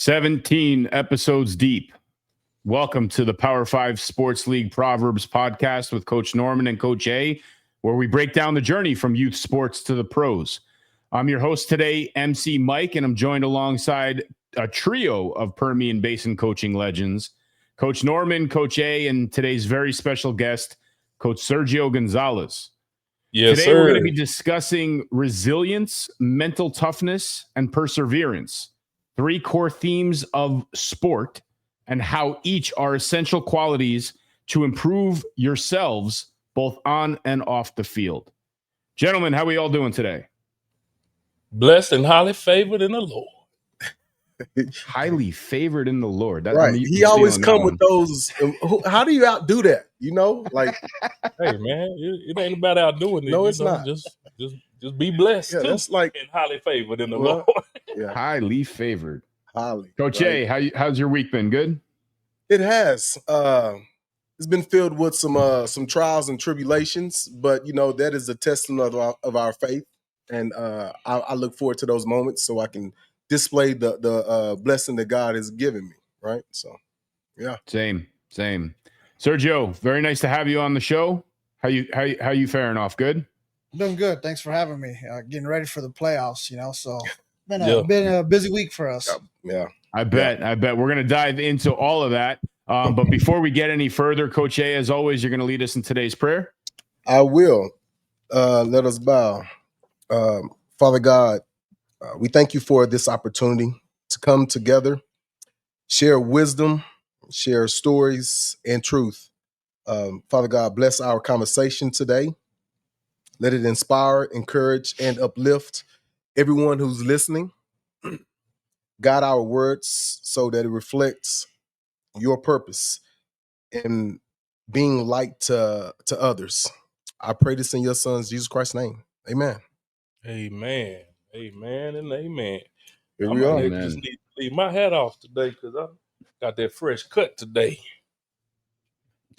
17 episodes deep. Welcome to the Power 5 Sports League Proverbs podcast with Coach Norman and Coach A, where we break down the journey from youth sports to the pros. I'm your host today, MC Mike, and I'm joined alongside a trio of Permian Basin coaching legends, Coach Norman, Coach A, and today's very special guest, Coach Sergio Gonzales. Yes, Today, sir. We're going to be discussing resilience, mental toughness, and perseverance. 3 core themes of sport and how each are essential qualities to improve yourselves both on and off the field. Gentlemen, how are we all doing today? Blessed and highly favored in the Lord. Highly favored in the Lord. Right. He always come with those. How do you outdo that? You know, like, hey man, it ain't about outdoing it. No, it's not. Just be blessed. Yeah, too, that's like and highly favored in the Well, Lord. yeah, Highly favored. highly. Coach right? A, how's your week been? Good? It has. It's been filled with some trials and tribulations, but you know that is a testament of our faith, and I look forward to those moments so I can display the blessing that God has given me. Right. So, yeah. Same. Sergio, very nice to have you on the show. How you faring off? Good? Doing good. Thanks for having me. Getting ready for the playoffs, so been a busy week for us. Yeah. I bet. We're going to dive into all of that. But before we get any further, Coach A, as always, you're going to lead us in today's prayer. I will. Let us bow. Father God, we thank you for this opportunity to come together, share wisdom, share stories and truth. Father God, bless our conversation today. Let it inspire, encourage, and uplift everyone who's listening. Guide our words so that it reflects your purpose in being light to others. I pray this in your son's Jesus Christ's name. Amen. Amen, amen, and amen. Here we are. Amen. Just need to leave my hat off today because I got that fresh cut today.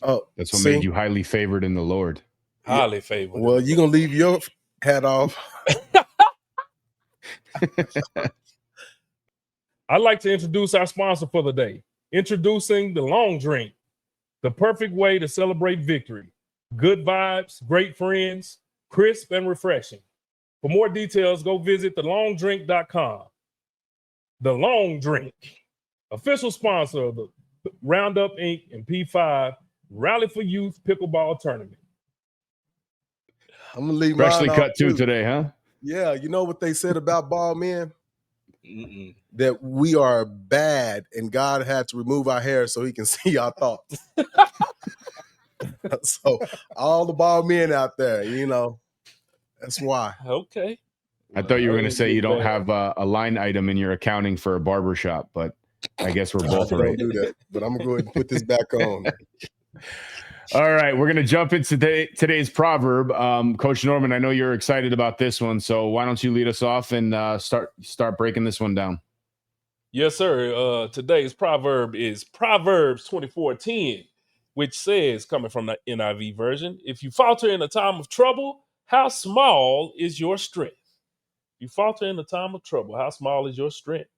Oh, That's what made you highly favored in the Lord. Highly favored. Well, you're going to leave your hat off. I'd like to introduce our sponsor for the day. Introducing the Long Drink, the perfect way to celebrate victory. Good vibes, great friends, crisp and refreshing. For more details, go visit thelongdrink.com. The Long Drink, official sponsor of the Roundup Inc. and P5 Rally for Youth Pickleball Tournament. I'm going to leave Freshly mine cut off too today, huh? Yeah, you know what they said about bald men? That we are bad and God had to remove our hair so he can see our thoughts. So all the bald men out there, that's why. Okay. I thought you were going to say you don't have a line item in your accounting for a barbershop, but I guess we're both right. Don't do that, but I'm going to go ahead and put this back on. All right, we're going to jump into today's proverb. Coach Norman, I know you're excited about this one, so why don't you lead us off and start breaking this one down? Yes, sir. Today's proverb is Proverbs 24:10, which says, coming from the NIV version, if you falter in a time of trouble, how small is your strength? You falter in a time of trouble, how small is your strength?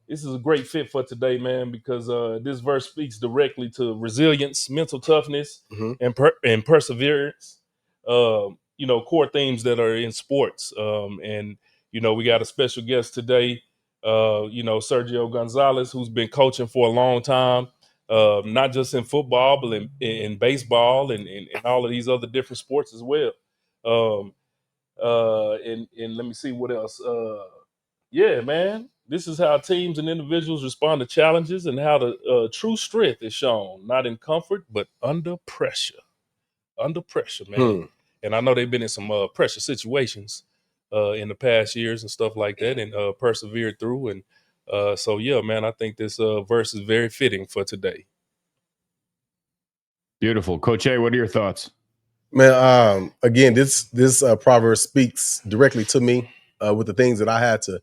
This is a great fit for today, man, because this verse speaks directly to resilience, mental toughness, and perseverance. Core themes that are in sports. And we got a special guest today, Sergio Gonzales, who's been coaching for a long time, not just in football, but in baseball and all of these other different sports as well. And let me see what else. Yeah, man, this is how teams and individuals respond to challenges and how the true strength is shown, not in comfort, but under pressure. Under pressure, man. And I know they've been in some pressure situations in the past years and stuff like that, and persevered through. And so, yeah, man, I think this verse is very fitting for today. Beautiful. Coach A, what are your thoughts? Man, again, this proverb speaks directly to me with the things that I had to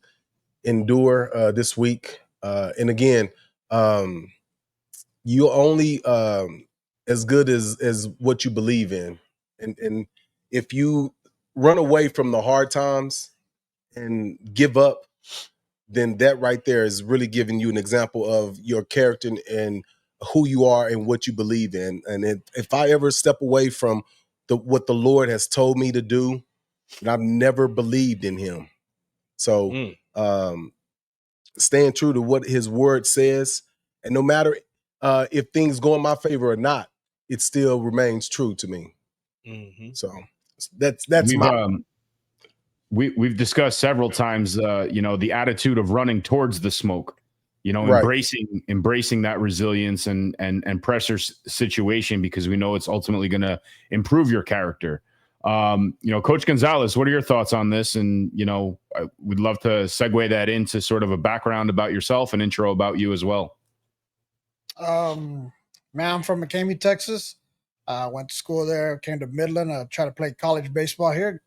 endure this week. And again, you only as good as what you believe in. And if you run away from the hard times and give up, then that right there is really giving you an example of your character and who you are and what you believe in. And if I ever step away from what the Lord has told me to do, and I've never believed in him. So staying true to what his word says, and no matter if things go in my favor or not, it still remains true to me. So that's we've discussed several times, the attitude of running towards the smoke, right. embracing that resilience and pressure situation, because we know it's ultimately going to improve your character. Coach Gonzales, what are your thoughts on this? And, we'd love to segue that into sort of a background about yourself, an intro about you as well. Man, I'm from McCamey, Texas. Went to school there, came to Midland, tried to play college baseball here.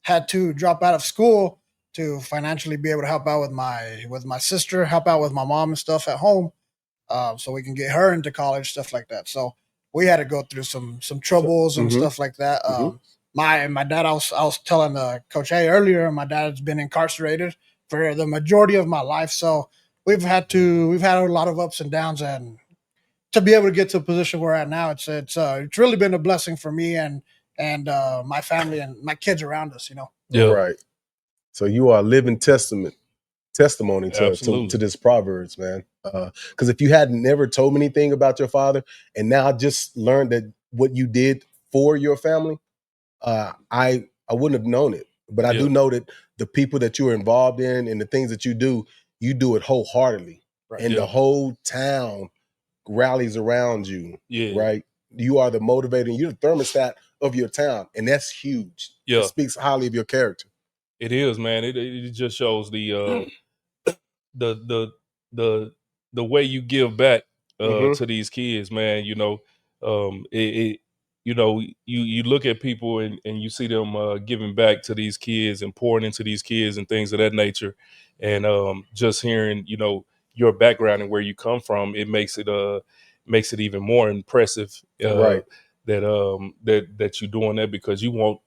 Had to drop out of school to financially be able to help out with my sister, help out with my mom and stuff at home, so we can get her into college, stuff like that. So we had to go through some troubles and stuff like that. My dad, I was telling Coach A earlier, my dad's been incarcerated for the majority of my life, so we've had a lot of ups and downs, and to be able to get to a position we're at now, it's really been a blessing for me and my family and my kids around us, Yeah. Right. So you are a living testimony to this Proverbs, man. Because if you hadn't never told me anything about your father, and now I just learned that what you did for your family, I wouldn't have known it. But I do know that the people that you are involved in and the things that you do it wholeheartedly. Right. And the whole town rallies around you. Yeah. Right. You are the motivator. You're the thermostat of your town, and that's huge. Yeah. It speaks highly of your character. It is, man. It just shows the way you give back to these kids, man. You look at people and you see them giving back to these kids and pouring into these kids and things of that nature. And just hearing, your background and where you come from, it makes it even more impressive. Right. That you're doing that because you want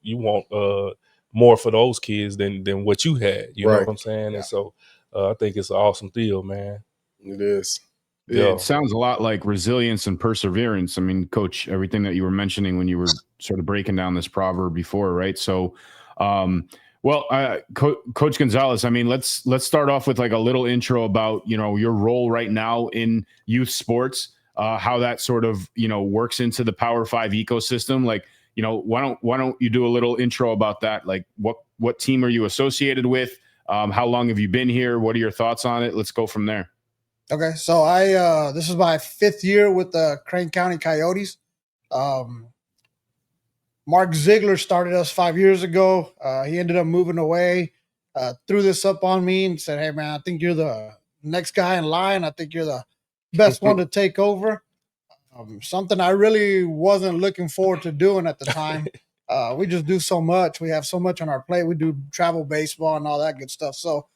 more for those kids than what you had. You know what I'm saying? Yeah. And so I think it's an awesome deal, man. It is. Yeah. It sounds a lot like resilience and perseverance. I mean, Coach, everything that you were mentioning when you were sort of breaking down this proverb before, right? So, Coach Gonzales, I mean, let's start off with like a little intro about, your role right now in youth sports, how that sort of, works into the Power 5 ecosystem. Like, why don't you do a little intro about that? Like what team are you associated with? How long have you been here? What are your thoughts on it? Let's go from there. Okay. So this is my 5th year with the Crane Coyotes. Mark Ziegler started us 5 years ago. He ended up moving away, threw this up on me and said, "Hey man, I think you're the next guy in line. I think you're the best one to take over." Something I really wasn't looking forward to doing at the time. We just do so much. We have so much on our plate. We do travel baseball and all that good stuff. So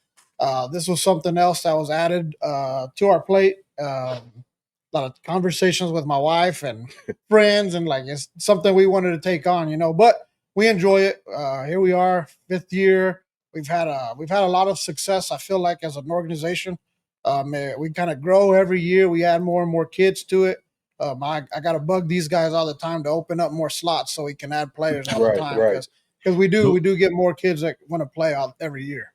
this was something else that was added to our plate. A lot of conversations with my wife and friends, and like it's something we wanted to take on, but we enjoy it. Here we are, 5th year. We've had a lot of success. I feel like as an organization, we kind of grow every year. We add more and more kids to it. I got to bug these guys all the time to open up more slots so we can add players all the time because we do get more kids that want to play out every year.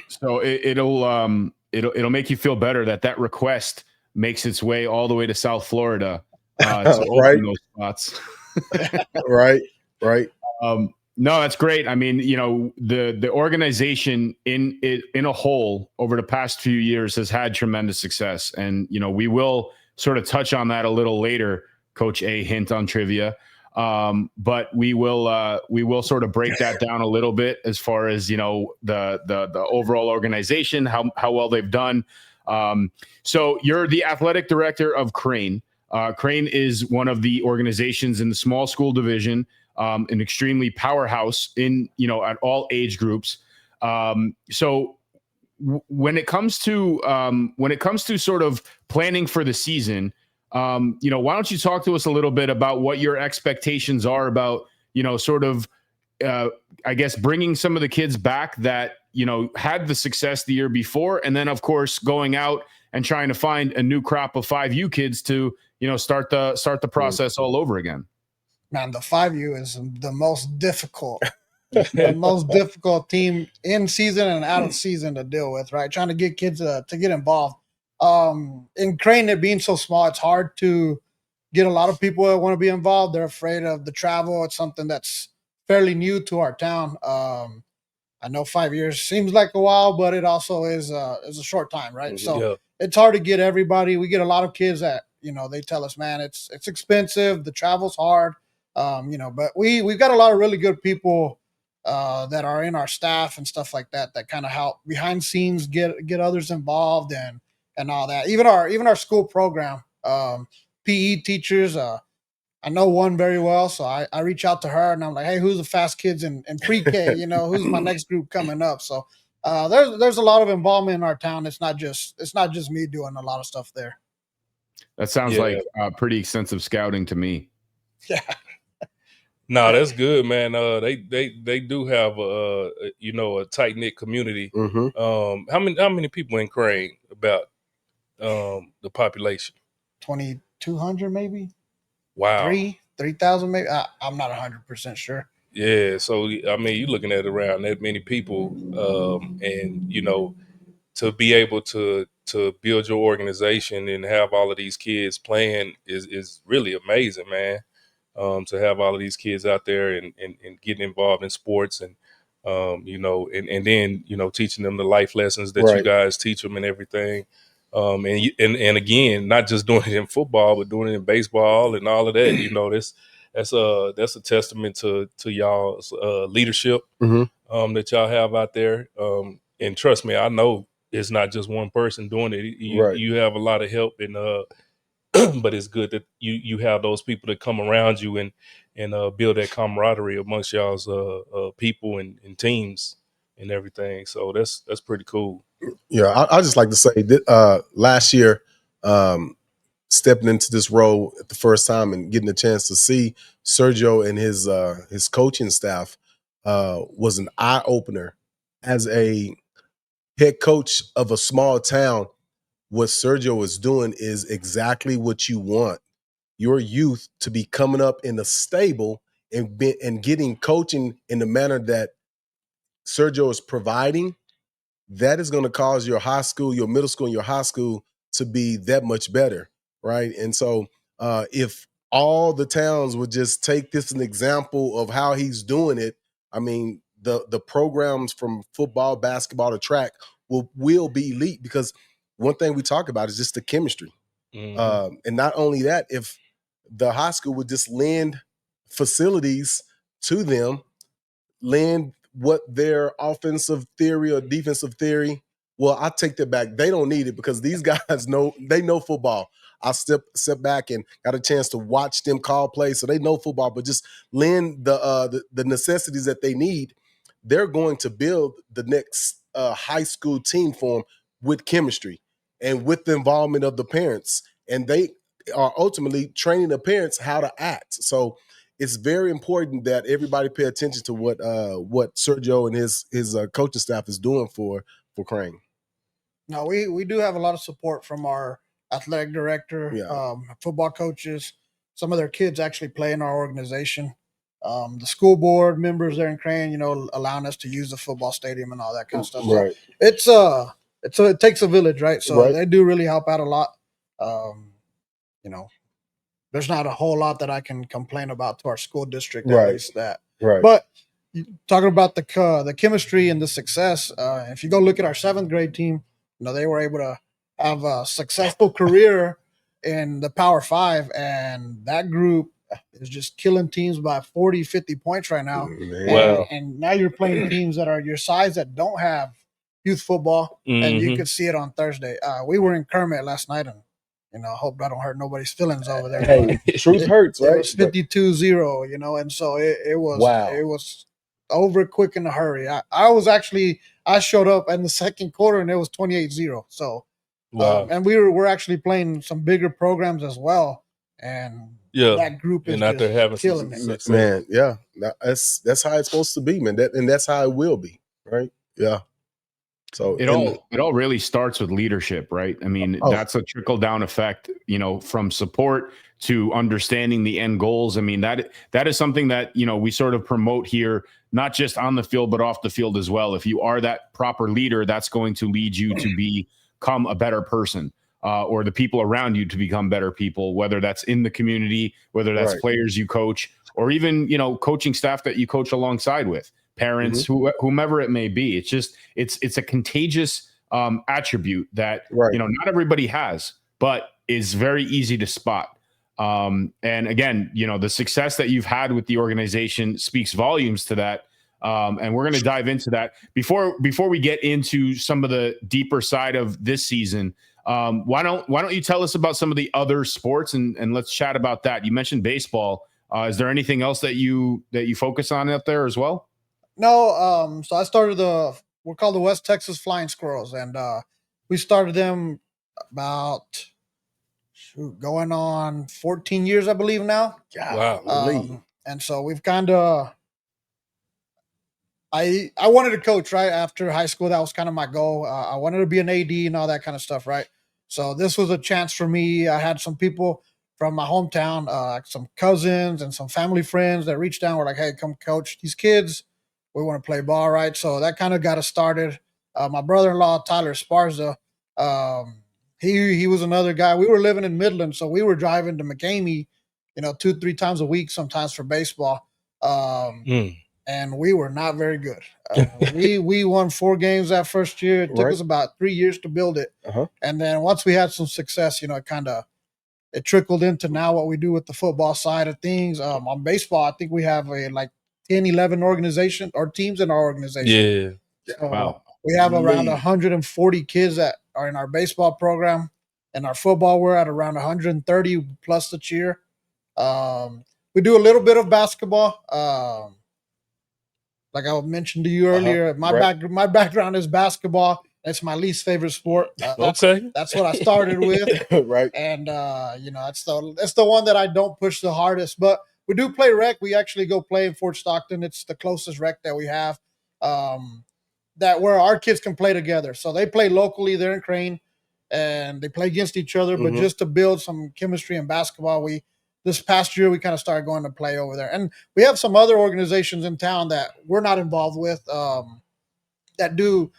So it'll make you feel better that request makes its way all the way to South Florida to open those spots. Right. No, that's great. I mean, the organization in a whole over the past few years has had tremendous success, and we will sort of touch on that a little later, Coach A. Hint on trivia, but we will sort of break that down a little bit as far as the overall organization, how well they've done. So you're the athletic director of Crane. Crane is one of the organizations in the small school division, an extremely powerhouse in, at all age groups. So when it comes to sort of planning for the season, why don't you talk to us a little bit about what your expectations are about, sort of, I guess, bringing some of the kids back that, had the success the year before, and then of course going out and trying to find a new crop of 5U kids to start the process all over again? Man, the 5U is the most difficult, the most difficult team in season and out of season to deal with, right? Trying to get kids to get involved. In Crane, it being so small, it's hard to get a lot of people that want to be involved. They're afraid of the travel. It's something that's fairly new to our town. I know 5 years seems like a while, but it also is a short time, right? So it's hard to get everybody. We get a lot of kids that they tell us, man, it's expensive. The travel's hard, but we've got a lot of really good people that are in our staff and stuff like that kind of help behind scenes get others involved and all that. Even our school program, PE teachers. I know one very well, so I reach out to her and I'm like, hey, who's the fast kids in pre-K? Who's my next group coming up? So there's a lot of involvement in our town. It's not just me doing a lot of stuff there. That sounds like pretty extensive scouting to me. Yeah. No, that's good, man. They do have a tight knit community. Mm-hmm. How many people in Crane about the population? 2,200 maybe. Wow. 3,000 maybe. I'm not 100% sure. Yeah, so I mean, you're looking at around that many people, and to be able to build your organization and have all of these kids playing is really amazing, man. To have all of these kids out there and getting involved in sports and and then teaching them the life lessons that you guys teach them and everything. And again, not just doing it in football, but doing it in baseball and all of that. That's a testament to y'all's leadership that y'all have out there. And trust me, I know it's not just one person doing it. You have a lot of help, and but it's good that you have those people that come around you and build that camaraderie amongst y'all's people and teams and everything. So that's pretty cool. Yeah, I just like to say that last year, stepping into this role at the first time and getting a chance to see Sergio and his coaching staff was an eye opener. As a head coach of a small town, what Sergio is doing is exactly what you want your youth to be coming up in a stable and getting coaching in the manner that Sergio is providing. That is going to cause your high school, your middle school, and your high school to be that much better, right? And so if all the towns would just take this as an example of how he's doing it, I mean, the programs from football, basketball, to track will be elite, because one thing we talk about is just the chemistry. Mm-hmm. And not only that, if the high school would just lend facilities to them, lend what their offensive theory or defensive theory, well, I take that back. They don't need it, because these guys know football. I step back and got a chance to watch them call plays, so they know football. But just lend the necessities that they need. They're going to build the next high school team for them with chemistry and with the involvement of the parents, and they are ultimately training the parents how to act. So it's very important that everybody pay attention to what Sergio and his coaching staff is doing for Crane. No, we do have a lot of support from our athletic director, football coaches. Some of their kids actually play in our organization. The school board members there in Crane, allowing us to use the football stadium and all that kind of stuff. Right. So it takes a village, right? So they do really help out a lot. There's not a whole lot that I can complain about to our school district, at least that. Right. But talking about the chemistry and the success, if you go look at our 7th grade team, they were able to have a successful career in the Power 5, and that group is just killing teams by 40, 50 points right now. Wow. And now you're playing teams that are your size that don't have youth football, and you could see it on Thursday. We were in Kermit last night, and I hope I don't hurt nobody's feelings over there. Hey, truth hurts, right? It was 52-0, and so it was it was over quick in a hurry. I showed up in the second quarter and it was 28-0. So and we're actually playing some bigger programs as well. And that group is out there having killing it. Man, yeah. That's how it's supposed to be, man. That's how it will be, right? Yeah. So It all really starts with leadership, right? I mean, that's a trickle down effect, from support to understanding the end goals. I mean, that is something that, we sort of promote here, not just on the field, but off the field as well. If you are that proper leader, that's going to lead you to become a better person, or the people around you to become better people, whether that's in the community, whether that's players you coach, or even, coaching staff that you coach alongside with. Parents, whomever it may be. It's just it's a contagious attribute that not everybody has, but is very easy to spot. And again, the success that you've had with the organization speaks volumes to that. And we're going to dive into that before we get into some of the deeper side of this season. Why don't you tell us about some of the other sports and let's chat about that. You mentioned baseball. Is there anything else that you focus on out there as well? No, so I started we're called the West Texas Flying Squirrels, and we started them about going on 14 years, I believe now. Wow. And so we've kind of I wanted to coach right after high school. That was kind of my goal. I wanted to be an AD and all that kind of stuff, right? So this was a chance for me. I had some people from my hometown, some cousins and some family friends that reached out. Were like, "Hey, come coach these kids. We want to play ball, right?" So that kind of got us started. My brother-in-law Tyler Sparza, he was another guy. We were living in Midland, so we were driving to McCamey, 2-3 times a week sometimes for baseball. And we were not very good. We won 4 games that first year. It took us about 3 years to build it. And then once we had some success, it trickled into now what we do with the football side of things. On baseball, I think we have 10, 11 organizations or teams in our organization. Yeah. So Wow. We have around 140 kids that are in our baseball program. And our football, we're at around 130 plus the cheer. We do a little bit of basketball. Like I mentioned to you earlier, my background is basketball. It's my least favorite sport. That's what I started with. And that's the one that I don't push the hardest. But we do play rec. We actually go play in Fort Stockton. It's the closest rec that we have. That where our kids can play together. So they play locally. They're in Crane, and they play against each other. But just to build some chemistry in basketball, this past year we kind of started going to play over there. And we have some other organizations in town that we're not involved with that do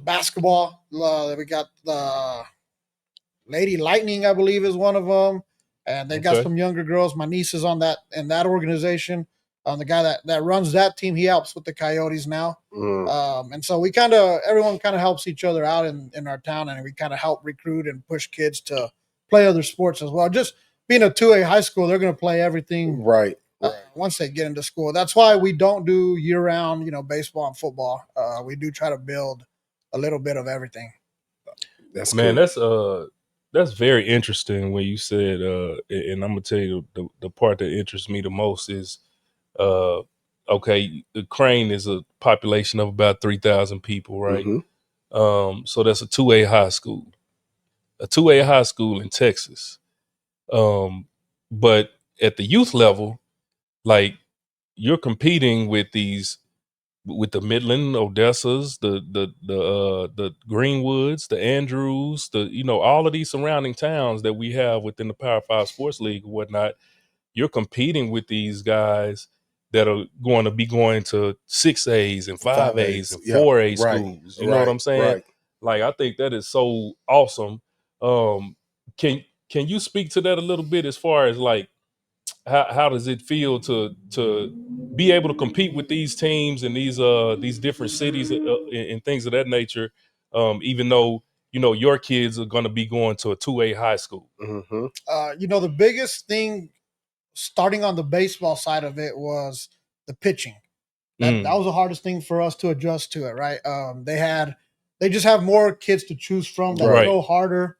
basketball. We got the Lady Lightning, I believe, is one of them, and they got some younger girls. My niece is on that organization. The guy that runs that team, he helps with the Coyotes now. And so everyone kind of helps each other out in our town, and we kind of help recruit and push kids to play other sports as well. Just being a 2A high school, they're going to play everything once they get into school. That's why we don't do year-round, baseball and football. We do try to build a little bit of everything. That's very interesting when you said, and I'm gonna tell you the part that interests me the most is, the Crane is a population of about 3,000 people, right? So that's a 2A high school, in Texas. But at the youth level, like you're competing with the Midland Odessas, the Greenwoods, the Andrews, all of these surrounding towns that we have within the Power 5 Sports League and whatnot. You're competing with these guys that are going to be going to 6As and 5As and 4A schools. You know what I'm saying? Like, I think that is so awesome. Can you speak to that a little bit as far as like how does it feel to be able to compete with these teams and these different cities and things of that nature, even though your kids are going to be going to a 2A high school? The biggest thing starting on the baseball side of it was the pitching. That was the hardest thing for us to adjust to it, right? They just have more kids to choose from that throw harder.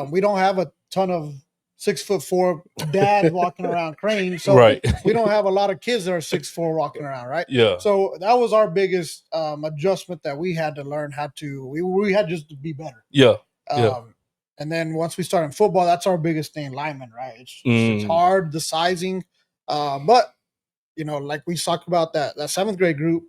We don't have a ton of 6'4" dads walking around Crane, so we don't have a lot of kids that are 6'4" walking around, right? Yeah. So that was our biggest adjustment that we had to learn how to. We had just to be better. Yeah. And then once we start in football, that's our biggest thing, linemen, right? It's hard, the sizing, but like we talked about that 7th grade group,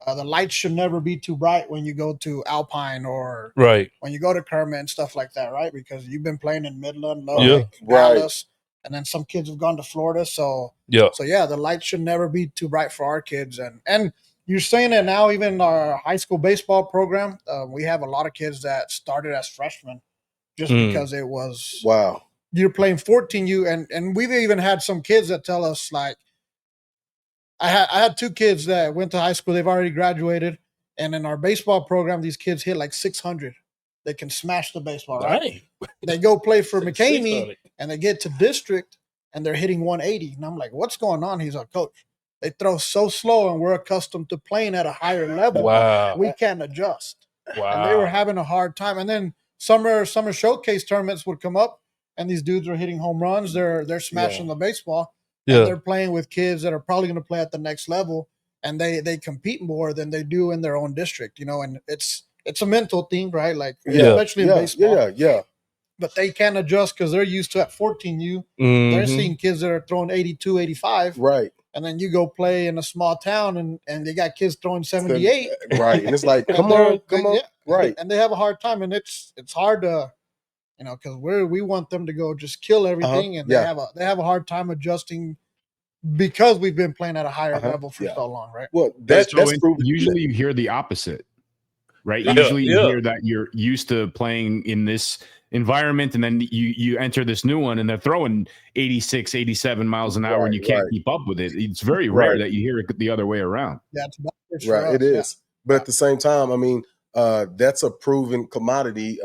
The lights should never be too bright when you go to Alpine or Right. when you go to Kermit and stuff like that, right? Because you've been playing in Midland, Yeah. Lubbock, Right. Dallas, and then some kids have gone to Florida. So Yeah. the lights should never be too bright for our kids. And you're saying that now, even our high school baseball program, we have a lot of kids that started as freshmen just because it was Wow. you're playing 14U, and we've even had some kids that tell us, like, I had 2 kids that went to high school. They've already graduated, and in our baseball program, these kids hit like 600. They can smash the baseball, right? Dang. They go play for 600. McCamey, and they get to district, and they're hitting 180. And I'm like, what's going on? He's like, coach, they throw so slow, and we're accustomed to playing at a higher level. Wow. We can't adjust. Wow. And they were having a hard time. And then summer showcase tournaments would come up, and these dudes are hitting home runs. They're smashing the baseball. Yeah. And they're playing with kids that are probably going to play at the next level, and they compete more than they do in their own district, and it's a mental thing, right? Like, especially in baseball. Yeah. But they can't adjust because they're used to at 14U. Mhm. They're seeing kids that are throwing 82, 85. Right. And then you go play in a small town, and they got kids throwing 78. Right. And it's like, come And on. yeah. Right. And they have a hard time, and it's hard to, because we want them to go just kill everything, and they have a hard time adjusting because we've been playing at a higher level for so long, right? Well, that's proven. Usually you hear the opposite, right? Yeah, Usually you yeah. hear that you're used to playing in this environment, and then you enter this new one, and they're throwing 86, 87 miles an hour, and you can't keep up with it. It's very rare that you hear it the other way around. Yeah, it's backwards Right, for us, it is. But at the same time, I mean, that's a proven commodity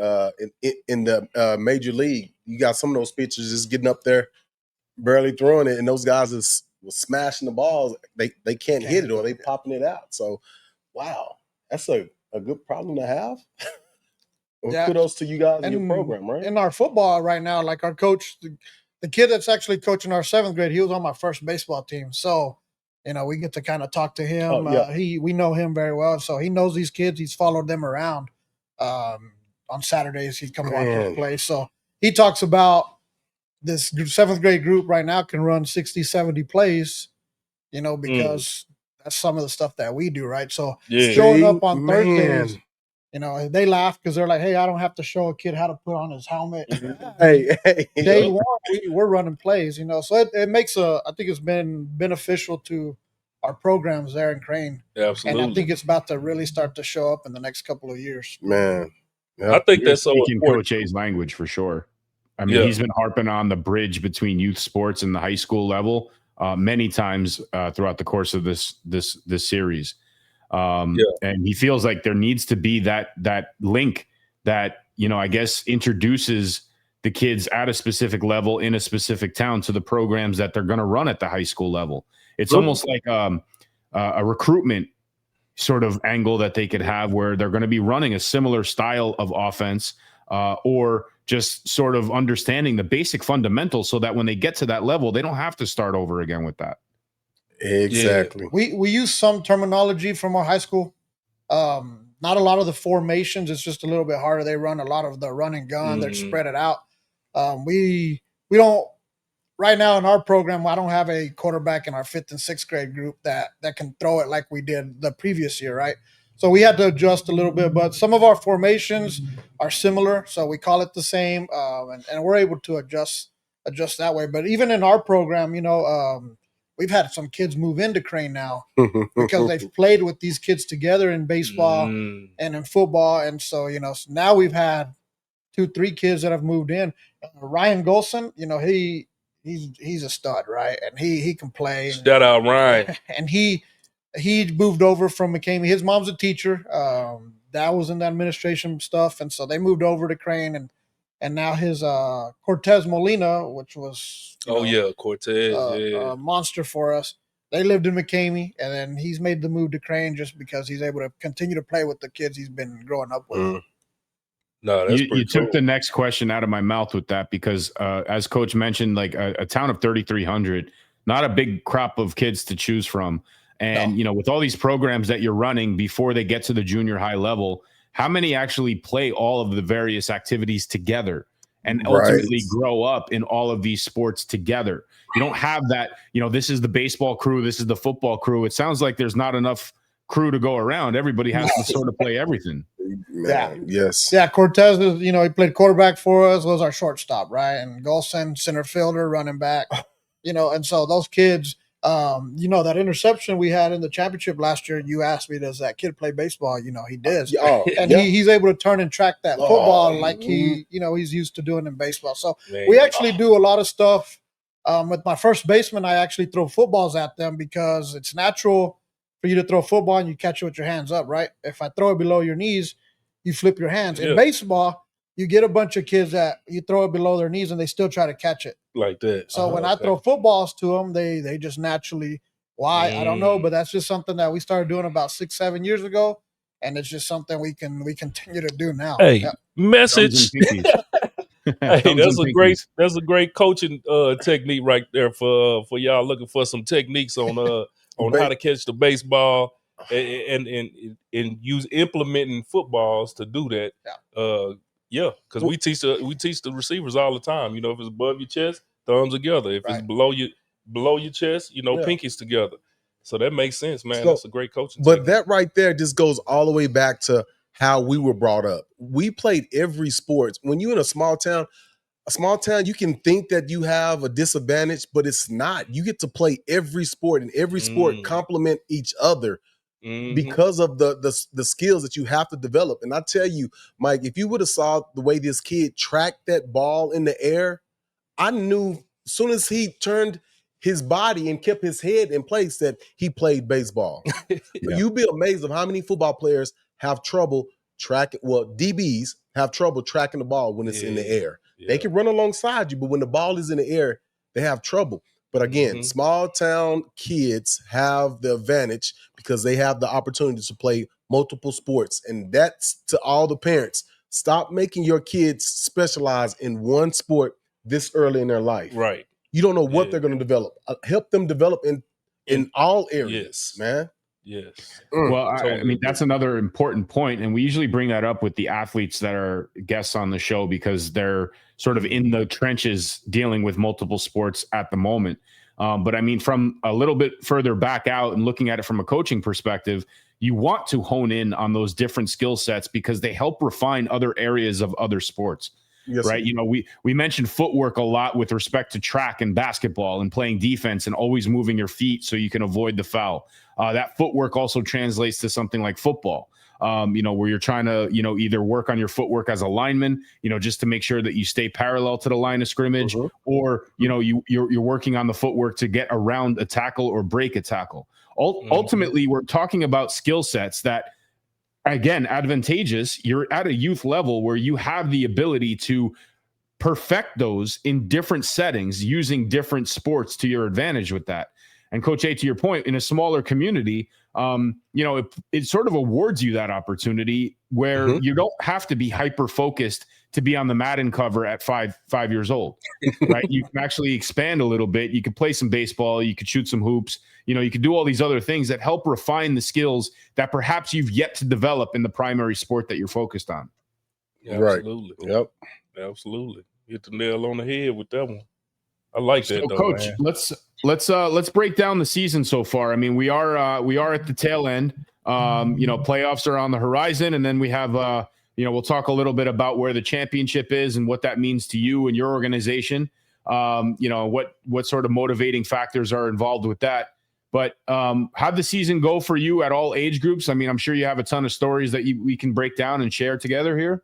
in the major league. You got some of those pitchers just getting up there, barely throwing it, and those guys was smashing the balls. They can't hit it, or they popping it out. So, wow, that's a good problem to have. Well, kudos to you guys in your program, right? In our football right now, like our coach, the kid that's actually coaching our 7th grade, he was on my first baseball team. So, we get to kind of talk to him. We know him very well. So he knows these kids. He's followed them around. On Saturdays, he'd come watch us play. So he talks about this 7th grade group right now can run 60, 70 plays, because that's some of the stuff that we do, right? So showing up on Thursdays, they laugh because they're like, hey, I don't have to show a kid how to put on his helmet. Hey. Day one, we're running plays, so it makes I think it's been beneficial to our programs there in Crane. Absolutely. And I think it's about to really start to show up in the next couple of years. Man. I think that's so speaking important. Coach A's language for sure. I mean, he's been harping on the bridge between youth sports and the high school level many times throughout the course of this series. And he feels like there needs to be that link that, I guess introduces the kids at a specific level in a specific town to the programs that they're going to run at the high school level. It's almost like a recruitment sort of angle that they could have where they're going to be running a similar style of offense or just sort of understanding the basic fundamentals so that when they get to that level, they don't have to start over again with that. Exactly. We use some terminology from our high school. Not a lot of the formations. It's just a little bit harder. They run a lot of the run and gun. They're spread it out. We don't right now in our program. I don't have a quarterback in our 5th and 6th grade group that can throw it like we did the previous year, right? So we had to adjust a little bit, but some of our formations are similar, so we call it the same, and we're able to adjust that way. But even in our program, we've had some kids move into Crane now because they've played with these kids together in baseball and in football. And so, so now we've had 2-3 kids that have moved in. Ryan Golson, he's a stud, right? And he can play. Shout out Ryan. And he moved over from McCamey. His mom's a teacher. Dad was in the administration stuff. And so they moved over to Crane, and now his Cortez Molina, which was Cortez, a monster for us. They lived in McCamey, and then he's made the move to Crane just because he's able to continue to play with the kids he's been growing up with. No, that's you took the next question out of my mouth with that because as Coach mentioned, like a town of 3,300, not a big crop of kids to choose from. And, with all these programs that you're running before they get to the junior high level, how many actually play all of the various activities together and ultimately grow up in all of these sports together? You don't have that, this is the baseball crew, this is the football crew. It sounds like there's not enough crew to go around. Everybody has to sort of play everything. Man, yes. Yeah, Cortez is, he played quarterback for us, was our shortstop, right? And Golson, center fielder, running back, and so those kids, that interception we had in the championship last year, you asked me, does that kid play baseball? He does. And he's able to turn and track that football like he's used to doing in baseball. So we actually do a lot of stuff. With my first baseman, I actually throw footballs at them because it's natural for you to throw a football and you catch it with your hands up, right? If I throw it below your knees, you flip your hands. In baseball, you get a bunch of kids that you throw it below their knees and they still try to catch it. Like that. So when I throw footballs to them, they just naturally, why? I don't know, but that's just something that we started doing about 6-7 years ago. And it's just something we continue to do now. Hey, message. Hey, that's a great coaching technique right there for y'all looking for some techniques on how to catch the baseball and use implementing footballs to do that. Because we teach the receivers all the time. If it's above your chest, thumbs together. If it's below your chest, pinkies together. So that makes sense, man. That's a great coaching technique. That right there just goes all the way back to how we were brought up. We played every sport. When you're in a small town, you can think that you have a disadvantage, but it's not. You get to play every sport, and every sport complement each other because of the skills that you have to develop. And I tell you, Mike, if you would have saw the way this kid tracked that ball in the air, I knew as soon as he turned his body and kept his head in place that he played baseball. You'd be amazed of how many football players have trouble tracking. Well, DBs have trouble tracking the ball when it's in the air. They can run alongside you, but when the ball is in the air, they have trouble. But again, small town kids have the advantage because they have the opportunity to play multiple sports. And that's to all the parents. Stop making your kids specialize in one sport this early in their life. Right. You don't know what they're going to develop. Help them develop in all areas, man. Yes. Well, I mean, that's another important point. And we usually bring that up with the athletes that are guests on the show because they're sort of in the trenches dealing with multiple sports at the moment. But I mean, from a little bit further back out and looking at it from a coaching perspective, you want to hone in on those different skill sets because they help refine other areas of other sports. Yes, right. We mentioned footwork a lot with respect to track and basketball and playing defense and always moving your feet so you can avoid the foul. That footwork also translates to something like football, where you're trying to, either work on your footwork as a lineman, just to make sure that you stay parallel to the line of scrimmage, or, you're working on the footwork to get around a tackle or break a tackle. Ultimately, we're talking about skill sets that, again, advantageous. You're at a youth level where you have the ability to perfect those in different settings using different sports to your advantage with that. And Coach A, to your point, in a smaller community, it sort of awards you that opportunity where you don't have to be hyper focused to be on the Madden cover at five years old, right? You can actually expand a little bit. You could play some baseball. You could shoot some hoops. You could do all these other things that help refine the skills that perhaps you've yet to develop in the primary sport that you're focused on. Yeah, absolutely. Right. Yep. Absolutely. Hit the nail on the head with that one. I like that, though, Coach, man. Let's break down the season so far. I mean, we are at the tail end. Playoffs are on the horizon, and then we have we'll talk a little bit about where the championship is and what that means to you and your organization. What sort of motivating factors are involved with that. But how'd the season go for you at all age groups? I mean, I'm sure you have a ton of stories that we can break down and share together here.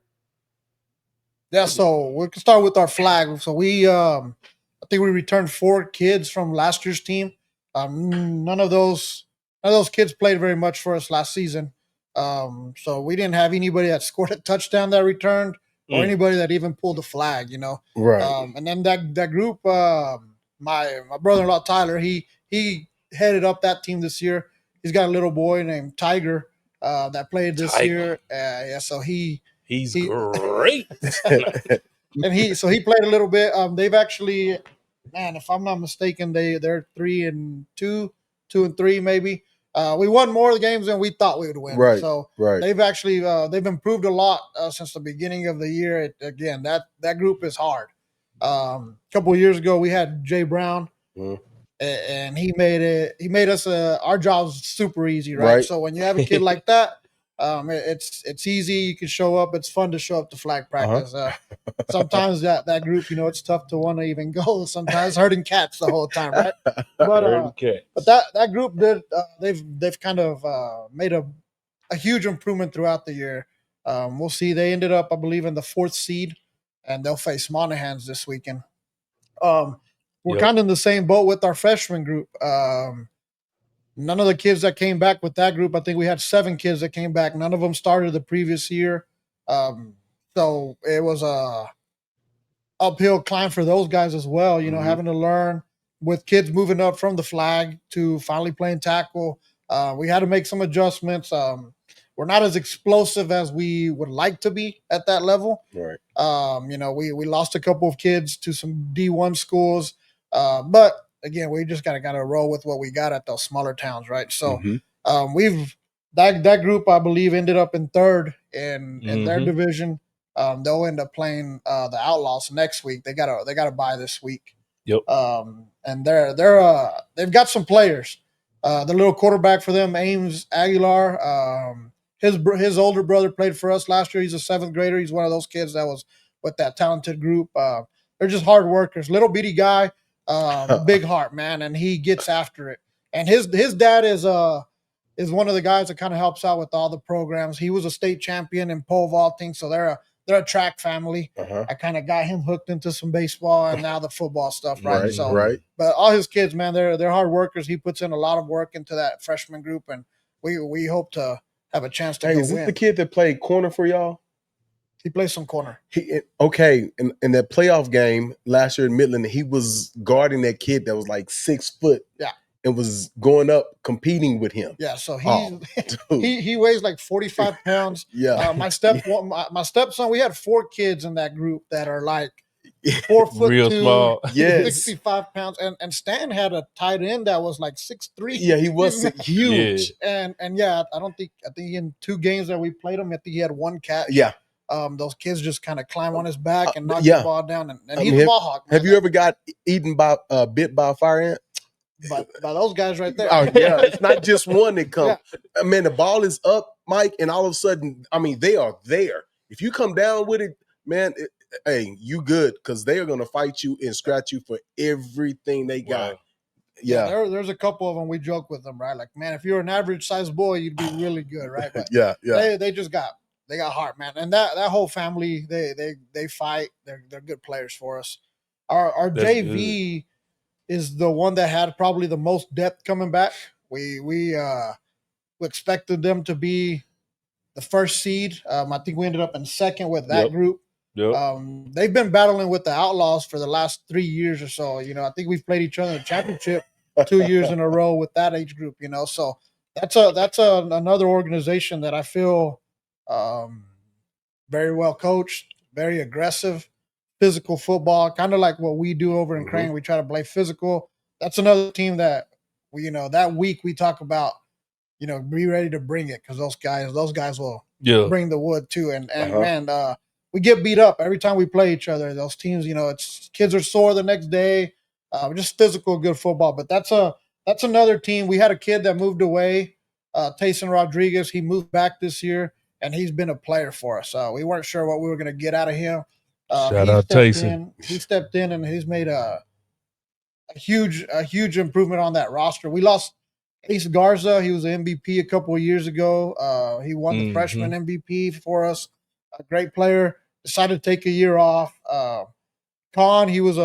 Yeah, so we can start with our flag. So I think we returned 4 kids from last year's team. None of those kids played very much for us last season. So we didn't have anybody that scored a touchdown that returned or anybody that even pulled a flag, Right. And then that group, my brother-in-law Tyler, he headed up that team this year. He's got a little boy named Tiger that played this year. So he's great. And he played a little bit. They've actually, man, if I'm not mistaken, they're 3-2, 2-3 maybe. We won more of the games than we thought we would win. Right. So right. they've actually they've improved a lot since the beginning of the year. That group is hard. A couple of years ago, we had Jay Brown. and he made us our jobs super easy, right? Right. So when you have a kid like that, it's easy. You can show up. It's fun to show up to flag practice. Sometimes that group, it's tough to want to even go. Sometimes herding cats the whole time, right? But that group did. They've kind of made a huge improvement throughout the year. We'll see. They ended up, I believe, in the 4th seed, and they'll face Monahans this weekend. We're kind of in the same boat with our freshman group. None of the kids that came back with that group, I think we had 7 kids that came back. None of them started the previous year. So it was a uphill climb for those guys as well, having to learn with kids moving up from the flag to finally playing tackle. We had to make some adjustments. We're not as explosive as we would like to be at that level. Right. We lost a couple of kids to some D1 schools. But again, we just gotta roll with what we got at those smaller towns, right? So that group, I believe, ended up in 3rd in their division. They'll end up playing the Outlaws next week. They gotta bye this week. Yep. And they've got some players. The little quarterback for them, Ames Aguilar. His older brother played for us last year. He's a 7th grader. He's one of those kids that was with that talented group. They're just hard workers. Little bitty guy, big heart, man, and he gets after it. And his dad is one of the guys that kind of helps out with all the programs. He was a state champion in pole vaulting, so they're a track family. I kind of got him hooked into some baseball and now the football stuff, right? Right. But all his kids, man, they're hard workers. He puts in a lot of work into that freshman group, and we hope to have a chance to. Hey, is this the kid that played corner for y'all? He plays some corner. In that playoff game last year in Midland, he was guarding that kid that was like 6 foot. Yeah. And was going up competing with him. Yeah, so he weighs like 45 pounds. Yeah. My stepson, we had 4 kids in that group that are like 4 foot real 2, small. Yes. 65 pounds. And Stan had a tight end that was like 6'3". Yeah, he was huge. And I think in 2 games that we played him, I think he had 1 catch. Yeah. Those kids just kind of climb on his back and knock the ball down. And he's a ball hawk. Have you ever got bit by a fire ant? By those guys right there. Oh, yeah. It's not just one that comes. Yeah. Man, the ball is up, Mike, and all of a sudden, they are there. If you come down with it, man, hey, you good, because they are going to fight you and scratch you for everything they got. Wow. Yeah. There's a couple of them we joke with them, right? Like, man, if you're an average sized boy, you'd be really good, right? But yeah. They got heart, man. And that whole family, they fight. They're good players for us. Our JV good. Is the one that had probably the most depth coming back. We expected them to be the 1st seed. I think we ended up in 2nd with that group. Yep. They've been battling with the Outlaws for the last 3 years or so. I think we've played each other in the championship 2 years in a row with that age group. So that's another organization that I feel very well coached, very aggressive. Physical football, kind of like what we do over in Crane. We try to play physical. That's another team that that week we talk about, be ready to bring it, because those guys will bring the wood too. And man, we get beat up every time we play each other. Those teams, it's kids are sore the next day. Just physical, good football. But that's another team. We had a kid that moved away, Tayson Rodriguez. He moved back this year, and he's been a player for us. We weren't sure what we were going to get out of him. Shout out Tayson. He stepped in and he's made a huge improvement on that roster. We lost Ace Garza. He was an MVP a couple of years ago. He won the freshman MVP for us. A great player. Decided to take a year off. Khan, he was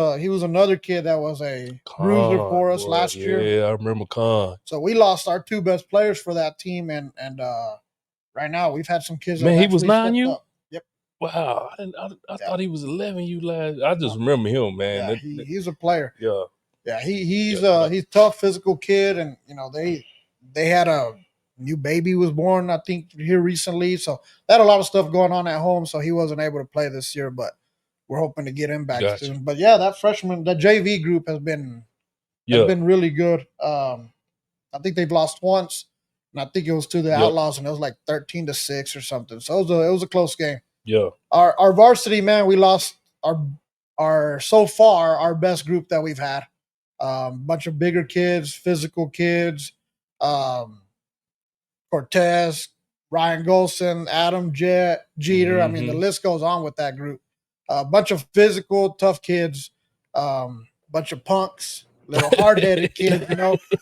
another kid that was a bruiser for us last year. Yeah, I remember Khan. So we lost our 2 best players for that team, and right now we've had some kids. Man, he was 9U. Yep. Wow, I thought he was 11U last. I just remember him, man. Yeah, he's a player. Yeah. Yeah, he's a tough physical kid, and they had a new baby was born, I think, here recently. So they had a lot of stuff going on at home, so he wasn't able to play this year, but we're hoping to get him back soon. But yeah, that JV group has been really good. I think they've lost once, and I think it was to the Outlaws, and it was like 13-6 or something. So it was a close game. Yeah. Our varsity, man, we lost our so far our best group that we've had. bunch of bigger kids, physical kids, Cortez, Ryan Golson, Adam Jeter. I mean, the list goes on with that group. A bunch of physical, tough kids, bunch of punks, little hard-headed kids,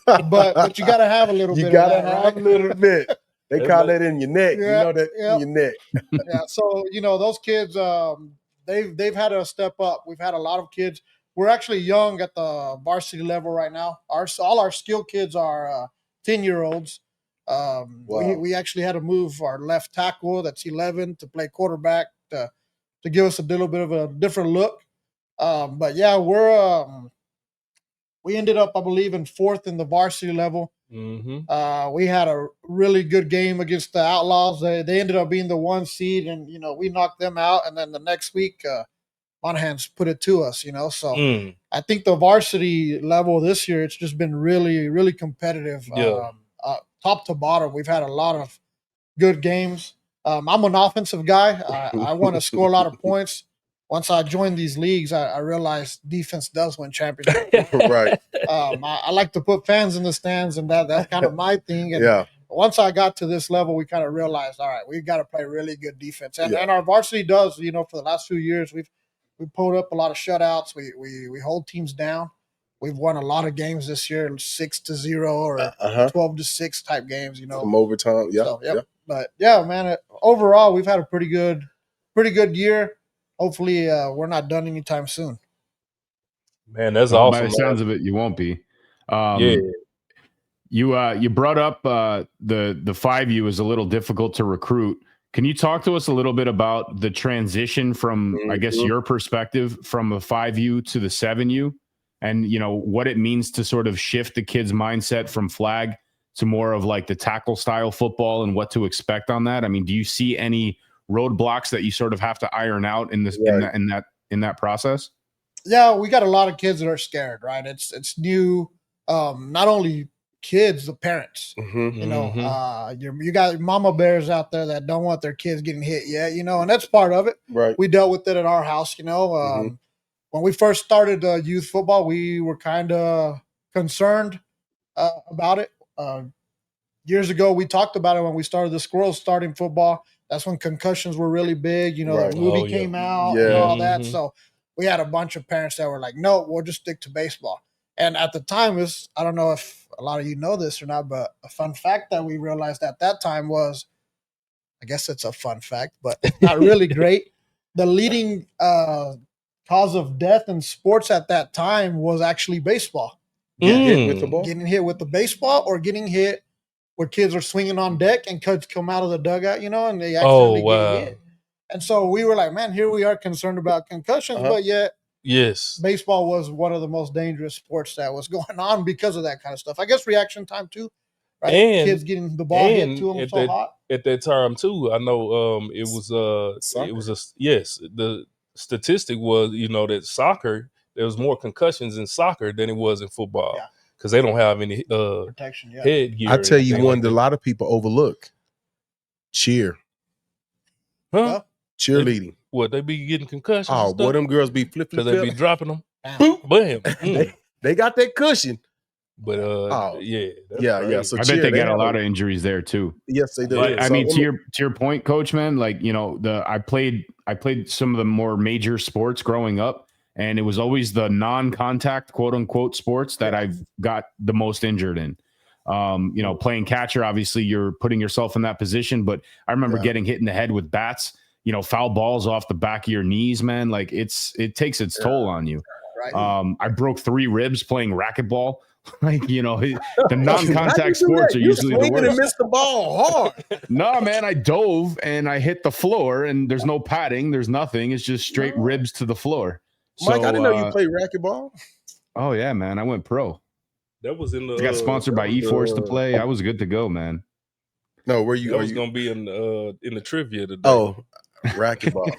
but you got to have a little bit of that, have right? a little bit. They call that in your neck. Yeah, You know that in your neck. Yeah, so those kids, they've had to step up. We've had a lot of kids. We're actually young at the varsity level right now. All our skill kids are 10-year-olds. Wow. We actually had to move our left tackle, that's 11, to play quarterback to give us a little bit of a different look. But yeah, we ended up, I believe, in 4th in the varsity level. We had a really good game against the Outlaws. They ended up being the 1 seed, and we knocked them out. And then the next week, Monahan's put it to us. So I think the varsity level this year, it's just been really, really competitive. Top to bottom, we've had a lot of good games. I'm an offensive guy. I want to score a lot of points. Once I joined these leagues, I realized defense does win championships. Right. I like to put fans in the stands, and that's kind of my thing. And once I got to this level, we kind of realized, all right, we've got to play really good defense. And our varsity does, for the last few years, we pulled up a lot of shutouts. We hold teams down. We've won a lot of games this year, 6-0 or 12-6 type games, From overtime. Yeah. So, But yeah, man, overall, we've had a pretty good year. Hopefully, we're not done anytime soon. Man, that's awesome. By the sounds of it, you won't be. You brought up the 5U is a little difficult to recruit. Can you talk to us a little bit about the transition from, I guess, your perspective from the 5U to the 7U, and what it means to sort of shift the kid's mindset from flag to more of like the tackle style football and what to expect on that? I mean, do you see any roadblocks that you sort of have to iron out in this in that process? Yeah, we got a lot of kids that are scared, right? It's new. Not only kids, the parents. You got mama bears out there that don't want their kids getting hit yet, and that's part of it. Right. We dealt with it at our house, When we first started youth football, we were kind of concerned about it. Years ago, we talked about it when we started the Squirrels starting football. That's when concussions were really big. The movie came out and all that. So we had a bunch of parents that were like, no, we'll just stick to baseball. And at the time, I don't know if a lot of you know this or not, but a fun fact that we realized at that time was, I guess it's a fun fact, but it's not really great. The leading cause of death in sports at that time was actually baseball. Getting hit with the ball? Getting hit with the baseball, or getting hit where kids are swinging on deck and kids come out of the dugout, and they accidentally get hit. And so we were like, man, here we are concerned about concussions, but yet baseball was one of the most dangerous sports that was going on because of that kind of stuff. I guess reaction time too, right? And kids getting the ball hit to them so hot. At that time too, I know it was the statistic was, that soccer, there was more concussions in soccer than it was in football. Yeah. Because they don't have any protection. Headgear. I tell you one that a lot of people overlook. Cheer. Huh? Cheerleading. They be getting concussions? Oh, boy, them girls be flipping. Because they be dropping them. Boop. Bam. They got that cushion. But So I bet they got a lot of injuries there too. Yes, they do. But, I mean, to your point, Coach, man, like I played some of the more major sports growing up, and it was always the non-contact, quote unquote, sports that I've got the most injured in. Playing catcher, obviously you're putting yourself in that position, but I remember getting hit in the head with bats, foul balls off the back of your knees, man. Like it takes its toll on you. Right. I broke 3 ribs playing racquetball. The non-contact sports are usually the worst. And missed the ball hard. No, man, I dove and I hit the floor, and there's no padding, there's nothing. It's just straight ribs to the floor. Mike, I didn't know you played racquetball. Oh yeah, man, I went pro. That was in the. I got sponsored by eForce to play. I was good to go, man. No, where you? That was gonna be in the trivia today. Oh, racquetball.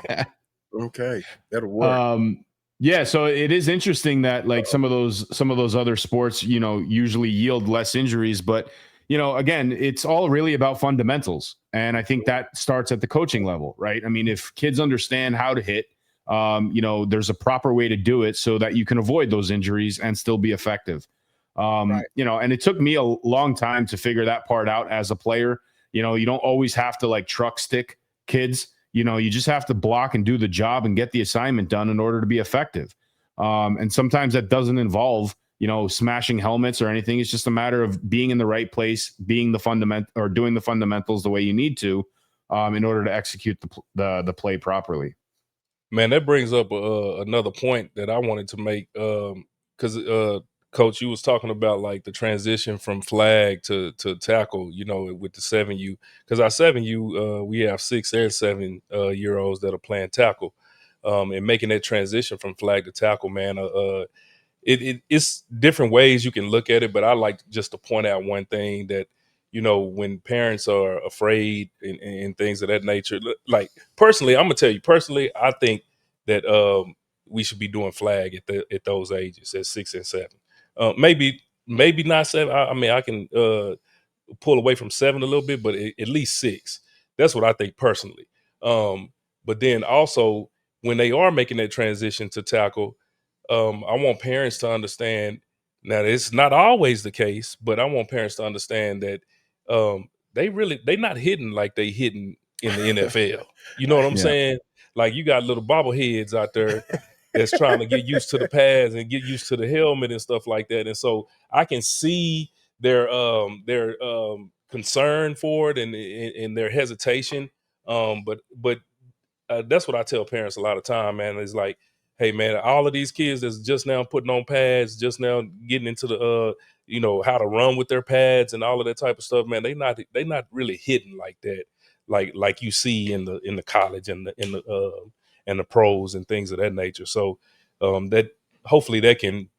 Okay, that'll work. Yeah, so it is interesting that like some of those other sports, usually yield less injuries, but again, it's all really about fundamentals, and I think that starts at the coaching level, right? I mean, if kids understand how to hit, there's a proper way to do it so that you can avoid those injuries and still be effective. Right. And it took me a long time to figure that part out as a player. You don't always have to like truck stick kids. You just have to block and do the job and get the assignment done in order to be effective. And sometimes that doesn't involve, smashing helmets or anything. It's just a matter of being in the right place, being doing the fundamentals the way you need to, in order to execute the play properly. Man, that brings up another point that I wanted to make. Because Coach, you was talking about like the transition from flag to tackle, with the 7U. Because our 7U, we have 6 and 7-year-olds that are playing tackle, and making that transition from flag to tackle, man. It's different ways you can look at it, but I like just to point out one thing that, when parents are afraid and things of that nature, like personally, I'm gonna tell you I think that we should be doing flag at those ages, at 6 and 7. Maybe not 7. I mean, I can pull away from 7 a little bit, but at least 6. That's what I think personally. But then also when they are making that transition to tackle, I want parents to understand. Now, it's not always the case, but I want parents to understand that they not hitting like they hitting in the NFL. You know what I'm saying? Like, you got little bobbleheads out there that's trying to get used to the pads and get used to the helmet and stuff like that. And so I can see their concern for it and their hesitation. But that's what I tell parents a lot of time, man. It's like, hey, man, all of these kids that's just now putting on pads, just now getting into the how to run with their pads and all of that type of stuff, man. They not really hitting like that, like you see in the college and the pros and things of that nature. So that hopefully that can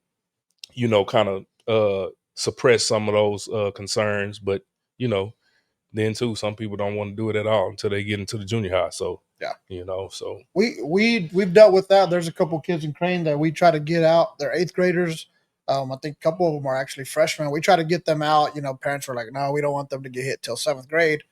kind of suppress some of those concerns, but then too, some people don't want to do it at all until they get into the junior high. So so we've dealt with that. There's a couple kids in Crane that we try to get out. They're 8th graders. I think a couple of them are actually freshmen. We try to get them out. Parents were like, no, we don't want them to get hit till 7th grade.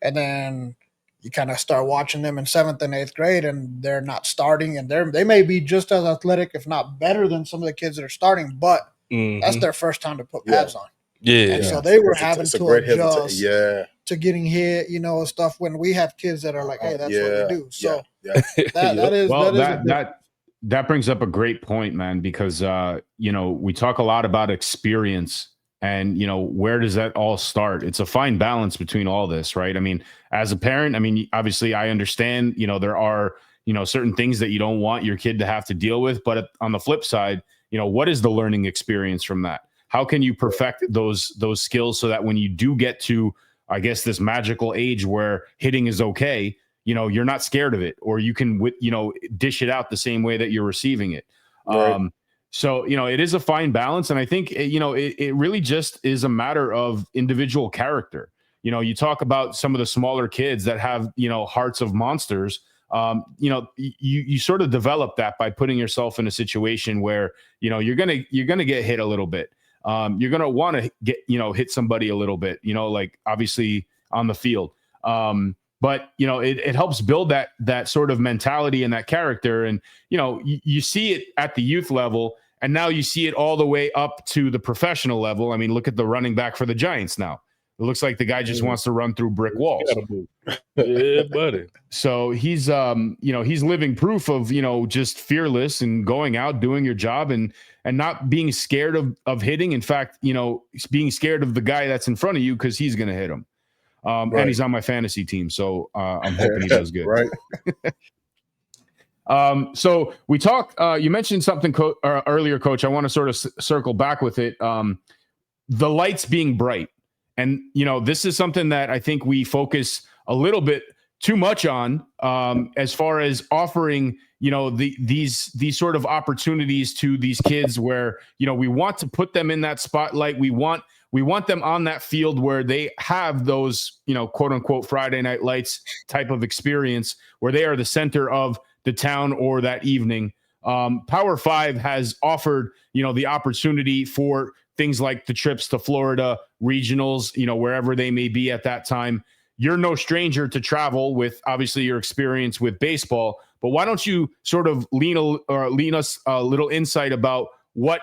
And then you kind of start watching them in 7th and 8th grade, and they're not starting, and they may be just as athletic, if not better, than some of the kids that are starting, but that's their first time to put pads on. Yeah. And so they were having to adjust to getting hit, and stuff, when we have kids that are like, hey, that's what we do. So that brings up a great point, man, because we talk a lot about experience and where does that all start? It's a fine balance between all this, right? I mean, as a parent, obviously I understand, there are, certain things that you don't want your kid to have to deal with, but on the flip side, what is the learning experience from that? How can you perfect those skills so that when you do get to, I guess, this magical age where hitting is okay, you're not scared of it, or you can, dish it out the same way that you're receiving it. Right. So, it is a fine balance. And I think, it really just is a matter of individual character. You talk about some of the smaller kids that have, hearts of monsters. You sort of develop that by putting yourself in a situation where, you're going to get hit a little bit. You're going to want to get, hit somebody a little bit, like obviously on the field. But, it helps build that sort of mentality and that character. And, you see it at the youth level, and now you see it all the way up to the professional level. I mean, look at the running back for the Giants now. It looks like the guy just wants to run through brick walls. Yeah, buddy. So he's living proof of, just fearless and going out, doing your job and not being scared of hitting. In fact, being scared of the guy that's in front of you because he's going to hit him. Right. And he's on my fantasy team. So I'm hoping he does good. Right. So we talked, you mentioned something earlier, Coach. I want to sort of circle back with it. The lights being bright. And, this is something that I think we focus a little bit too much on, as far as offering, these sort of opportunities to these kids where, we want to put them in that spotlight. We want them on that field where they have those, quote unquote, Friday night lights type of experience where they are the center of the town or that evening. Power 5 has offered, the opportunity for things like the trips to Florida, regionals, wherever they may be at that time. you're no stranger to travel with obviously your experience with baseball, but why don't you sort of lean us a little insight about what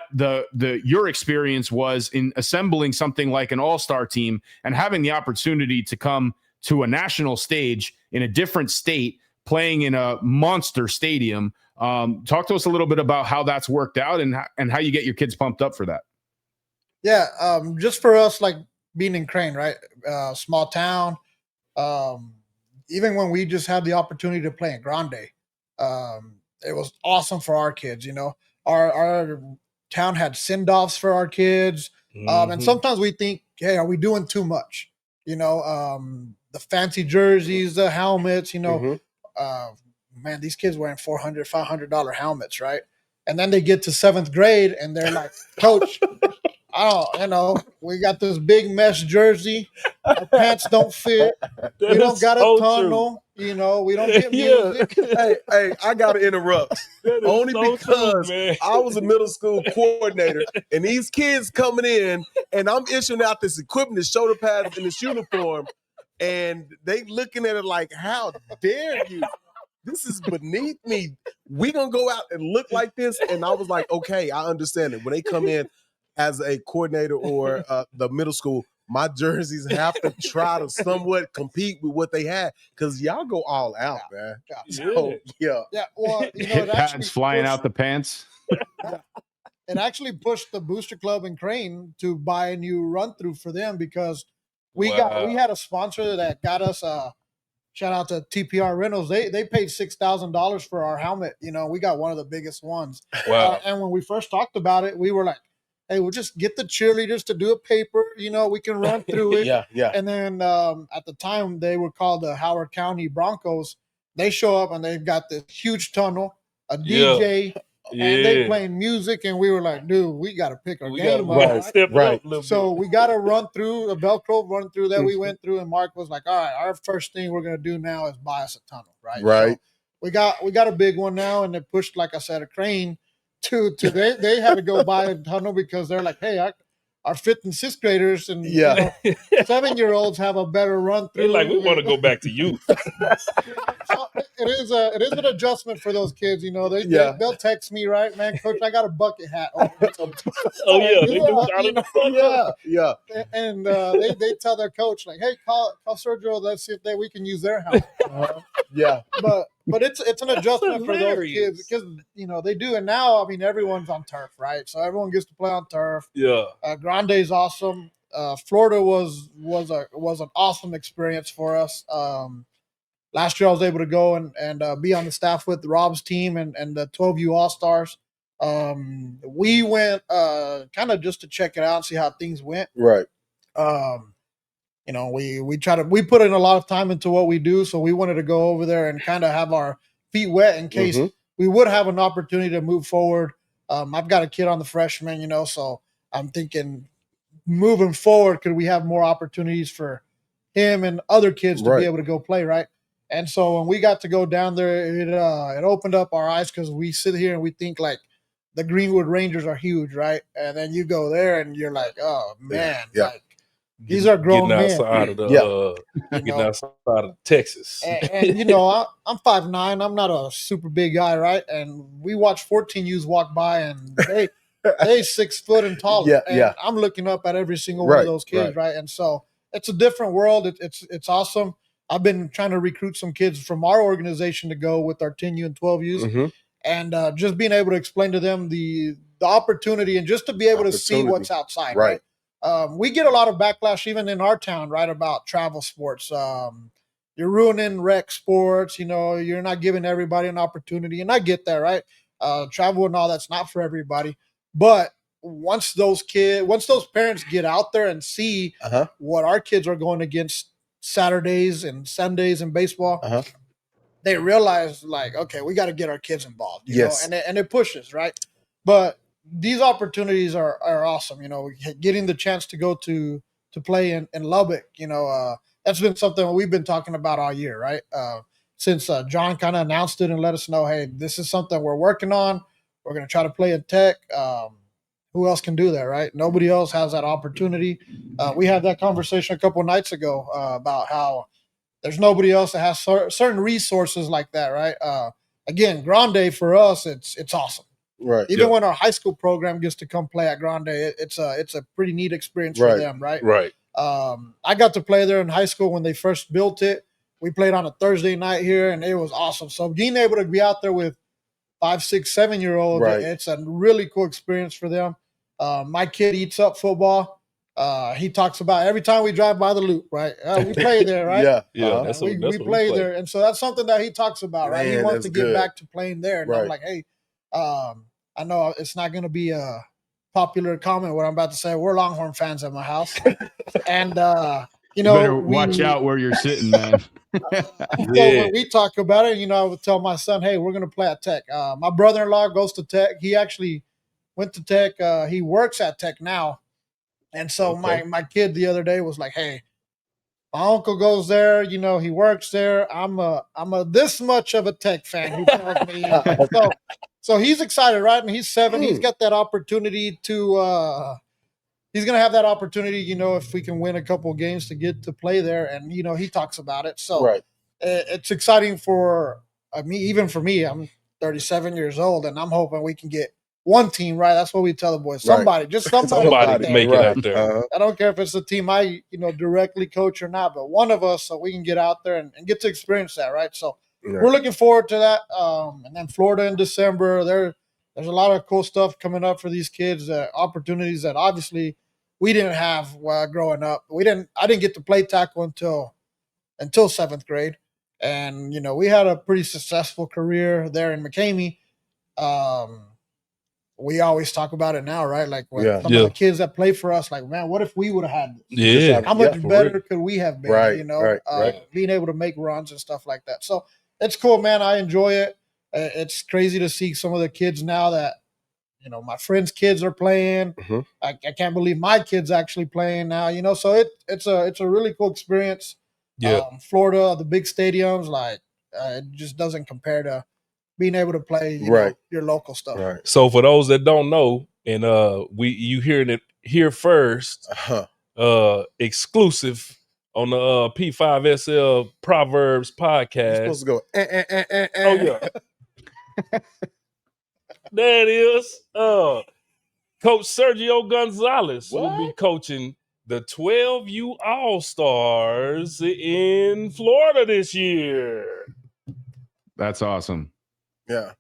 your experience was in assembling something like an all-star team and having the opportunity to come to a national stage in a different state, playing in a monster stadium. Talk to us a little bit about how that's worked out and how you get your kids pumped up for that. Yeah, just for us, like being in Crane, right? Small town. Even when we just had the opportunity to play in Grande, it was awesome for our kids. Our town had send-offs for our kids. And sometimes we think, hey, are we doing too much? The fancy jerseys, the helmets, man, these kids wearing $400, $500 helmets, right? And then they get to 7th grade and they're like, Coach, we got this big mesh jersey. Our pants don't fit. We don't got a tunnel. We don't get music. Hey, I got to interrupt. Only so because true, I was a middle school coordinator, and these kids coming in, and I'm issuing out this equipment, this shoulder pads, and this uniform, and they looking at it like, how dare you? This is beneath me. We gonna go out and look like this? And I was like, okay, I understand it. When they come in as a coordinator or the middle school, my jerseys have to try to somewhat compete with what they had because y'all go all out, man. So, yeah. Well, it pads flying out the pants. It actually pushed the Booster Club in Crane to buy a new run through for them because we had a sponsor that got us shout out to TPR Rentals. They paid $6,000 for our helmet. We got one of the biggest ones. Wow. And when we first talked about it, we were like, hey, we'll just get the cheerleaders to do a paper. We can run through it. Yeah. And then at the time, they were called the Howard County Broncos. They show up and they've got this huge tunnel, a DJ, and they playing music. And we were like, dude, we got to pick our game up. Step up a little so we got to run through a Velcro run through that we went through. And Mark was like, all right, our first thing we're going to do now is buy us a tunnel. Right. So we got a big one now. And they pushed, like I said, a Crane to they had to go buy a tunnel because they're like, hey, our 5th and 6th graders and 7-year-olds have a better run through. They're like, we want to go back to youth. So it is an adjustment for those kids. They'll text me, right, man, Coach, I got a bucket hat. Yeah. And they tell their coach like, hey, call Sergio. Let's see if we can use their helmet. But it's an adjustment for those kids because they do. And now, I mean, everyone's on turf, right? So everyone gets to play on turf. Yeah. Grande's awesome. Florida was an awesome experience for us. Last year I was able to go and be on the staff with Rob's team and the 12U All-Stars. We went kind of just to check it out and see how things went. Right. We put in a lot of time into what we do, so we wanted to go over there and kind of have our feet wet in case we would have an opportunity to move forward. I've got a kid on the freshman, so I'm thinking moving forward, could we have more opportunities for him and other kids to be able to go play, right? And so when we got to go down there, it opened up our eyes because we sit here and we think like the Greenwood Rangers are huge, right? And then you go there and you're like, oh man, like these are grown men. Getting outside of Texas. And I'm 5'9". I'm not a super big guy, right? And we watch 14Us walk by and they 6 foot and taller. I'm looking up at every single one of those kids, right? And so it's a different world. It's awesome. I've been trying to recruit some kids from our organization to go with our 10U and 12Us. And just being able to explain to them the opportunity and just to be able to see what's outside, right? We get a lot of backlash even in our town, right, about travel sports. You're ruining rec sports, you're not giving everybody an opportunity. And I get that, right? Travel and all that's not for everybody. But once those parents get out there and see what our kids are going against Saturdays and Sundays in baseball, they realize like, okay, we got to get our kids involved, you know, and it pushes, right? But these opportunities are awesome. Getting the chance to go to play in Lubbock, that's been something we've been talking about all year, right? Since John kind of announced it and let us know, hey, this is something we're working on. We're going to try to play in Tech. Who else can do that, right? Nobody else has that opportunity. We had that conversation a couple of nights ago about how there's nobody else that has certain resources like that, right? Again, Grande for us, it's awesome. Right. Even when our high school program gets to come play at Grande, it's a pretty neat experience for them, right? Right. I got to play there in high school when they first built it. We played on a Thursday night here, and it was awesome. So being able to be out there with 5, 6, 7-year-olds, Right. it's a really cool experience for them. My kid eats up football. He talks about every time we drive by the loop, right? We play there, right? Yeah. That's we what play there. And so that's something that he talks about, right? He Man, wants that's to get good. back to playing there. And I'm Right. like, hey, I know it's not going to be a popular comment what I'm about to say. We're Longhorn fans at my house. And, You better watch out where you're sitting, man. So when we talk about it, I would tell my son, hey, we're going to play at Tech. My brother-in-law goes to Tech. He actually went to Tech. He works at Tech now. And so my kid the other day was like, hey, my uncle goes there, he works there. I'm a this much of a Tech fan. He tells me. So he's excited, right? And he's 7. He's got that opportunity to he's going to have that opportunity, if we can win a couple of games to get to play there. And, he talks about it. So it's exciting for me, even for me. I'm 37 years old, and I'm hoping we can get one team, right? That's what we tell the boys. Somebody, just somebody make it out there. I don't care if it's the team I, directly coach or not, but one of us so we can get out there and get to experience that, right? So we're looking forward to that. And then Florida in December, there's a lot of cool stuff coming up for these kids, opportunities that obviously we didn't have while growing up. I didn't get to play tackle until 7th grade. And, we had a pretty successful career there in McCamey. We always talk about it now, right? Like when some of the kids that play for us, like, man, what if we would have had this? Yeah. How much better could we have been, Right. Being able to make runs and stuff like that. So it's cool, man. I enjoy it. It's crazy to see some of the kids now that, my friends' kids are playing. I can't believe my kid's actually playing now, so it's a really cool experience. Yeah. Florida, the big stadiums, like it just doesn't compare to being able to play, your local stuff. Right. So for those that don't know, and you hearing it here first, exclusive on the P5SL Proverbs podcast. You're supposed to go. Oh yeah, there it is. Coach Sergio Gonzales will be coaching the 12U All-Stars in Florida this year. That's awesome. Yeah.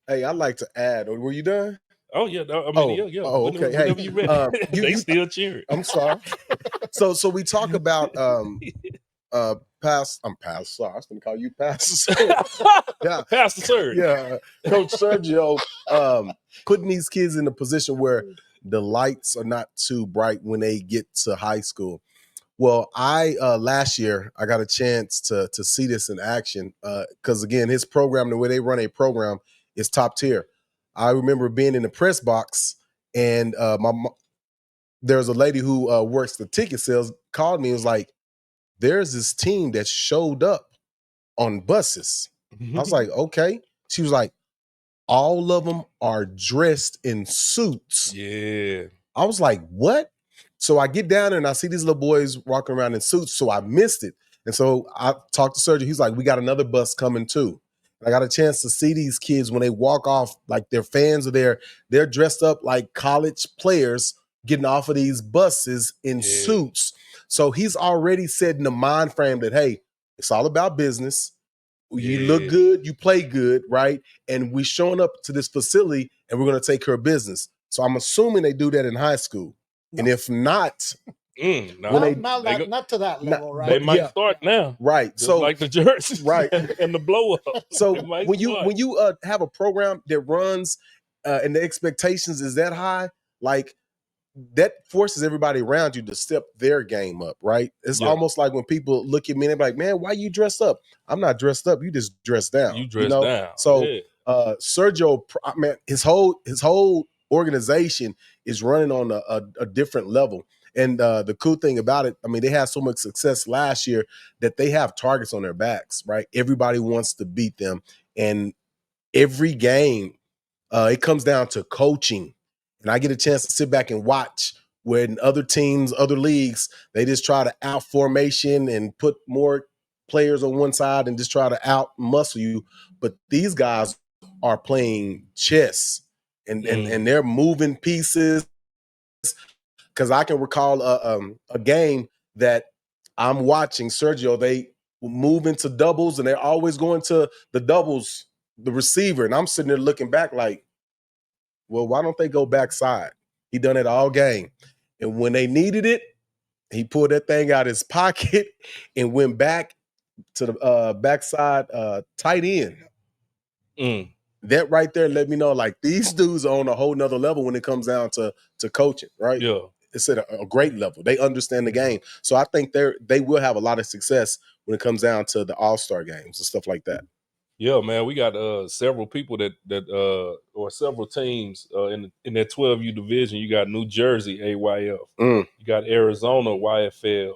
Hey, I'd like to add. Were you done? Oh yeah, yeah. Oh, okay. Whenever you ready, they still cheering. I'm sorry. So we talk about Sorry, I was going to call you Pastor. Yeah, Pastor Serge. Yeah, Coach Sergio, putting these kids in a position where the lights are not too bright when they get to high school. Well, I last year I got a chance to see this in action because again, his program, the way they run a program, is top tier. I remember being in the press box and there's a lady who works the ticket sales called me and was like, there's this team that showed up on buses. I was like, okay. She was like, all of them are dressed in suits. Yeah. I was like, what? So I get down there and I see these little boys walking around in suits. So I missed it. And so I talked to Sergio. He's like, we got another bus coming too. And I got a chance to see these kids when they walk off, like their fans are there. They're dressed up like college players getting off of these buses in suits. So he's already setting the mind frame that, hey, it's all about business. You look good, you play good, right? And we're showing up to this facility and we're going to take care of business. So I'm assuming they do that in high school. No. And if not, not to that level, right? They might start now, right? Just so like the jerseys, right, and the blow up. So when you have a program that runs and the expectations is that high, like that forces everybody around you to step their game up, right? It's almost like when people look at me and they're like, "Man, why you dressed up?" I'm not dressed up. You just dressed down. You dressed down. So Sergio, man, his whole organization is running on a different level. And the cool thing about it, I mean, they had so much success last year that they have targets on their backs, right? Everybody wants to beat them. And every game, it comes down to coaching. And I get a chance to sit back and watch when other teams, other leagues, they just try to out formation and put more players on one side and just try to out muscle you. But these guys are playing chess and they're moving pieces. Because I can recall a game that I'm watching Sergio. They move into doubles and they're always going to the doubles, the receiver. And I'm sitting there looking back like, well, why don't they go backside? He done it all game. And when they needed it, he pulled that thing out of his pocket and went back to the backside tight end. That right there let me know, like, these dudes are on a whole nother level when it comes down to coaching, right? Yeah. It's at a great level. They understand the game. So I think they will have a lot of success when it comes down to the all-star games and stuff like that. Yeah, man, we got several people or several teams in that 12U division. You got New Jersey, AYF. You got Arizona, YFL.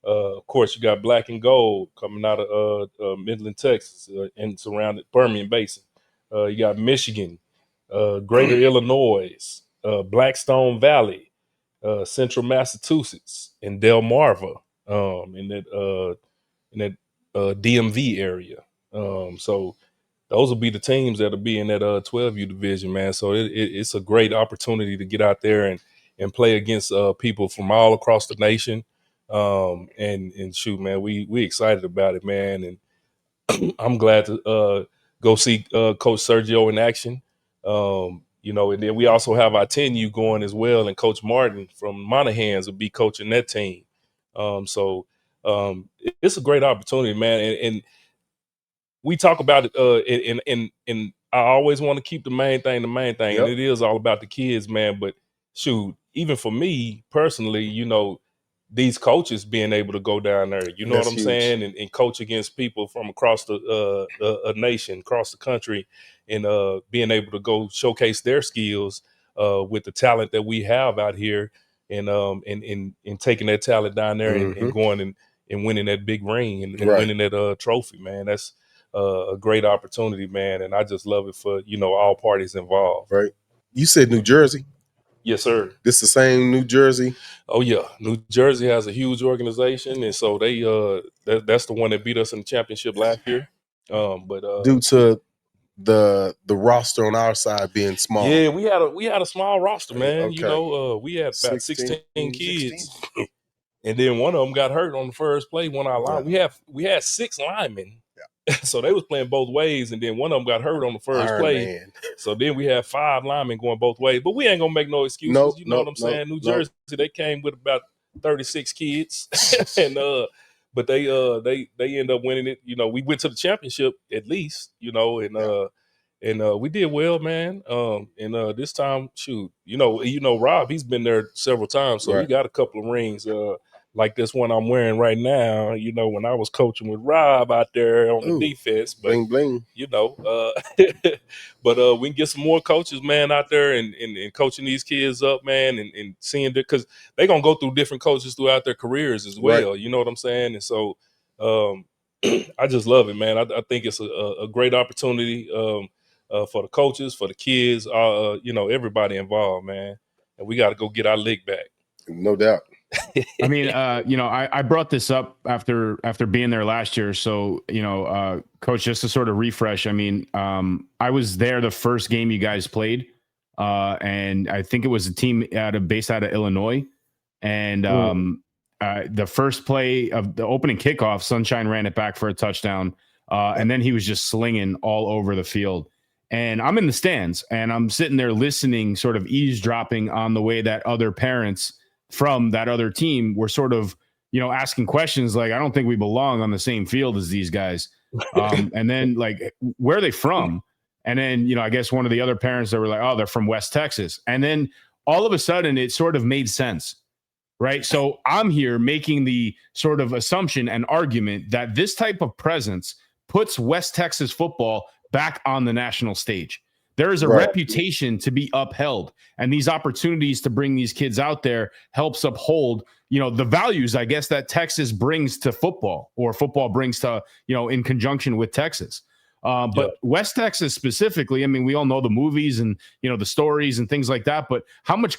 Of course, you got Black and Gold coming out of Midland, Texas, and surrounded Permian Basin. You got Michigan, Greater Illinois, Blackstone Valley, Central Massachusetts, and Delmarva in that DMV area. So those will be the teams that'll be in that 12U division, man. So it's a great opportunity to get out there and play against people from all across the nation. And shoot, man, we excited about it, man. And I'm glad to go see Coach Sergio in action. And then we also have our 10U going as well, and Coach Martin from Monahans will be coaching that team. So it's a great opportunity, man. And we talk about it, and I always want to keep the main thing, Yep. and it is all about the kids, man. But shoot, even for me personally, these coaches being able to go down there, you know That's what I'm huge. saying, and coach against people from across the a nation, across the country, and being able to go showcase their skills with the talent that we have out here, and taking that talent down there and going and winning that big ring and Right. winning that trophy, man. That's a great opportunity, man, and I just love it for all parties involved. Right. You said New Jersey. Yes, sir. This the same New Jersey? Oh yeah, New Jersey has a huge organization, and so they that's the one that beat us in the championship last year. But Due to the roster on our side being small. yeah, we had a small roster, man. Okay. We had about 16 kids, and then one of them got hurt on the first play. One of our line, we had 6 linemen. So they was playing both ways, and then one of them got hurt on the first play. Man. So then we had 5 linemen going both ways. But we ain't gonna make no excuses. You know what I'm saying? New Jersey, they came with about 36 kids, and but they end up winning it. We went to the championship at least. And we did well, man. And this time, shoot, Rob, he's been there several times, so he got a couple of rings. Like this one I'm wearing right now, when I was coaching with Rob out there on the defense. But, bling, bling. But we can get some more coaches, man, out there and coaching these kids up, man, and seeing because they're going to go through different coaches throughout their careers as well. Right. You know what I'm saying? And so I just love it, man. I think it's a great opportunity for the coaches, for the kids, everybody involved, man. And we got to go get our lick back. No doubt. I mean, I brought this up after being there last year. So, Coach, just to sort of refresh, I mean, I was there the first game you guys played, and I think it was a team based out of Illinois. And the first play of the opening kickoff, Sunshine ran it back for a touchdown, and then he was just slinging all over the field. And I'm in the stands, and I'm sitting there listening, sort of eavesdropping on the way that other parents from that other team were sort of, asking questions like, I don't think we belong on the same field as these guys. And then like, where are they from? And then, I guess one of the other parents that were like, oh, they're from West Texas. And then all of a sudden it sort of made sense, right? So I'm here making the sort of assumption and argument that this type of presence puts West Texas football back on the national stage. There is a reputation to be upheld, and these opportunities to bring these kids out there helps uphold, the values, I guess, that Texas brings to football, or football brings to, in conjunction with Texas. But West Texas specifically, I mean, we all know the movies and, you know, the stories and things like that. But how much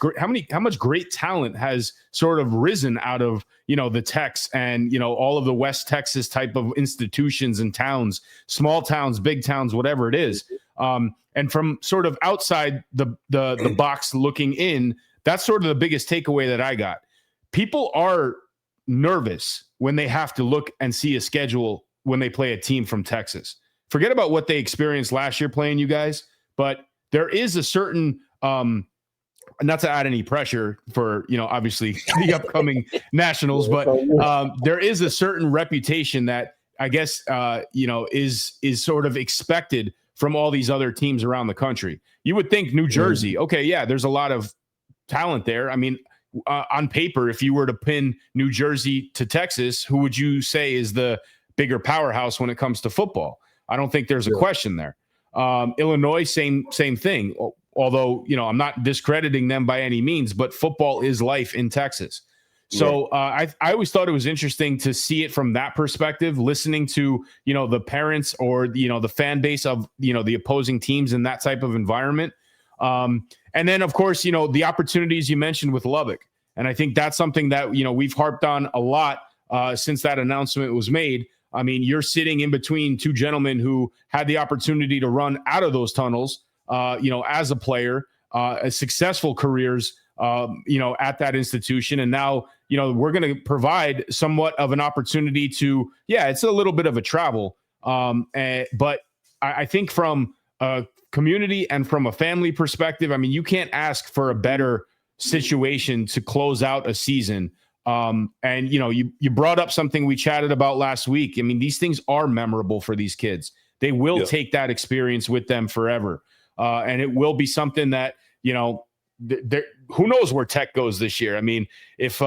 great talent has sort of risen out of, you know, the Techs and, you know, all of the West Texas type of institutions and towns, small towns, big towns, whatever it is. And from sort of outside the box looking in, that's sort of the biggest takeaway that I got. People are nervous when they have to look and see a schedule when they play a team from Texas. Forget about what they experienced last year playing you guys, but there is a certain, not to add any pressure for, you know, obviously the upcoming nationals, but there is a certain reputation that I guess, you know, is sort of expected from all these other teams around the country. You would think New Jersey, okay, yeah, there's a lot of talent there. I mean, on paper, if you were to pin New Jersey to Texas, who would you say is the bigger powerhouse when it comes to football? I don't think there's a question there. Illinois, same thing. Although, you know, I'm not discrediting them by any means, but football is life in Texas. So I always thought it was interesting to see it from that perspective, listening to, you know, the parents or, you know, the fan base of, you know, the opposing teams in that type of environment. And then, of course, you know, the opportunities you mentioned with Lubbock. And I think that's something that, you know, we've harped on a lot since that announcement was made. I mean, you're sitting in between two gentlemen who had the opportunity to run out of those tunnels, you know, as a player, successful careers, you know, at that institution. And now, you know, we're going to provide somewhat of an opportunity to, it's a little bit of a travel. But I think from a community and from a family perspective, I mean, you can't ask for a better situation to close out a season. And, you know, you brought up something we chatted about last week. I mean, these things are memorable for these kids. They will take that experience with them forever. And it will be something that, you know, who knows where Tech goes this year. I mean, if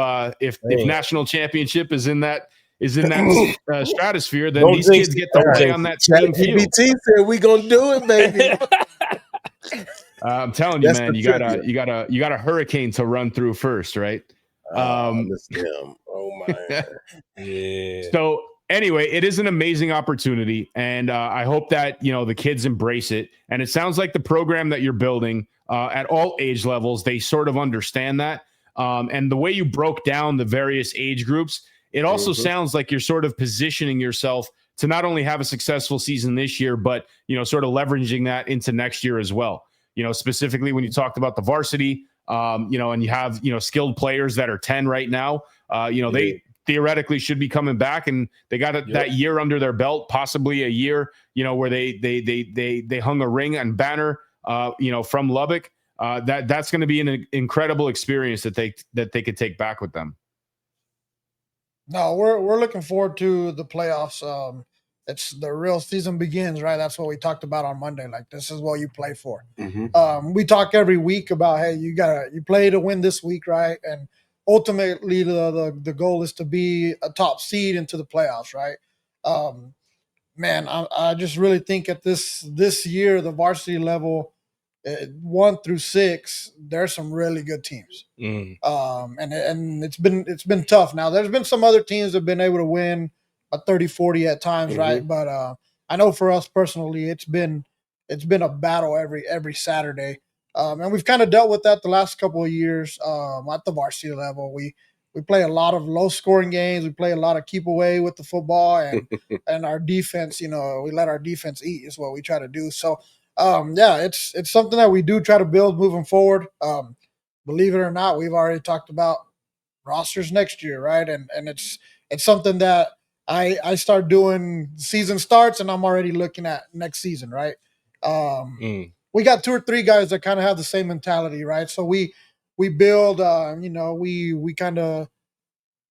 national championship is in that stratosphere, then these kids get to play on that same field. GPT said we gonna do it, baby. I'm telling you, man, you got a hurricane to run through first, right? Oh my. Yeah. So anyway, it is an amazing opportunity, and I hope that, you know, the kids embrace it. And it sounds like the program that you're building at all age levels, they sort of understand that. And the way you broke down the various age groups, it also sounds like you're sort of positioning yourself to not only have a successful season this year, but, you know, sort of leveraging that into next year as well. You know, specifically when you talked about the varsity, you know, and you have, you know, skilled players that are 10 right now, you know, they theoretically should be coming back, and they got that year under their belt, possibly a year, you know, where they hung a ring and banner, you know, from Lubbock. That's going to be an incredible experience that they could take back with them. No, we're looking forward to the playoffs. It's the real season begins, right? That's what we talked about on Monday. Like, this is what you play for. We talk every week about, hey, you play to win this week, right? And ultimately, the goal is to be a top seed into the playoffs, right? Man, I just really think at this year, the varsity level, 1 through 6, there's some really good teams. And it's been tough. Now, there's been some other teams that have been able to win a 30-40 at times, right? But I know for us personally, it's been a battle every Saturday. And we've kind of dealt with that the last couple of years at the varsity level. We play a lot of low-scoring games. We play a lot of keep away with the football, and our defense, you know, we let our defense eat is what we try to do. So, it's something that we do try to build moving forward. Believe it or not, we've already talked about rosters next year, right? And it's something that I start doing. Season starts, and I'm already looking at next season, right? We got 2 or 3 guys that kind of have the same mentality, right? So we build, you know, we kind of,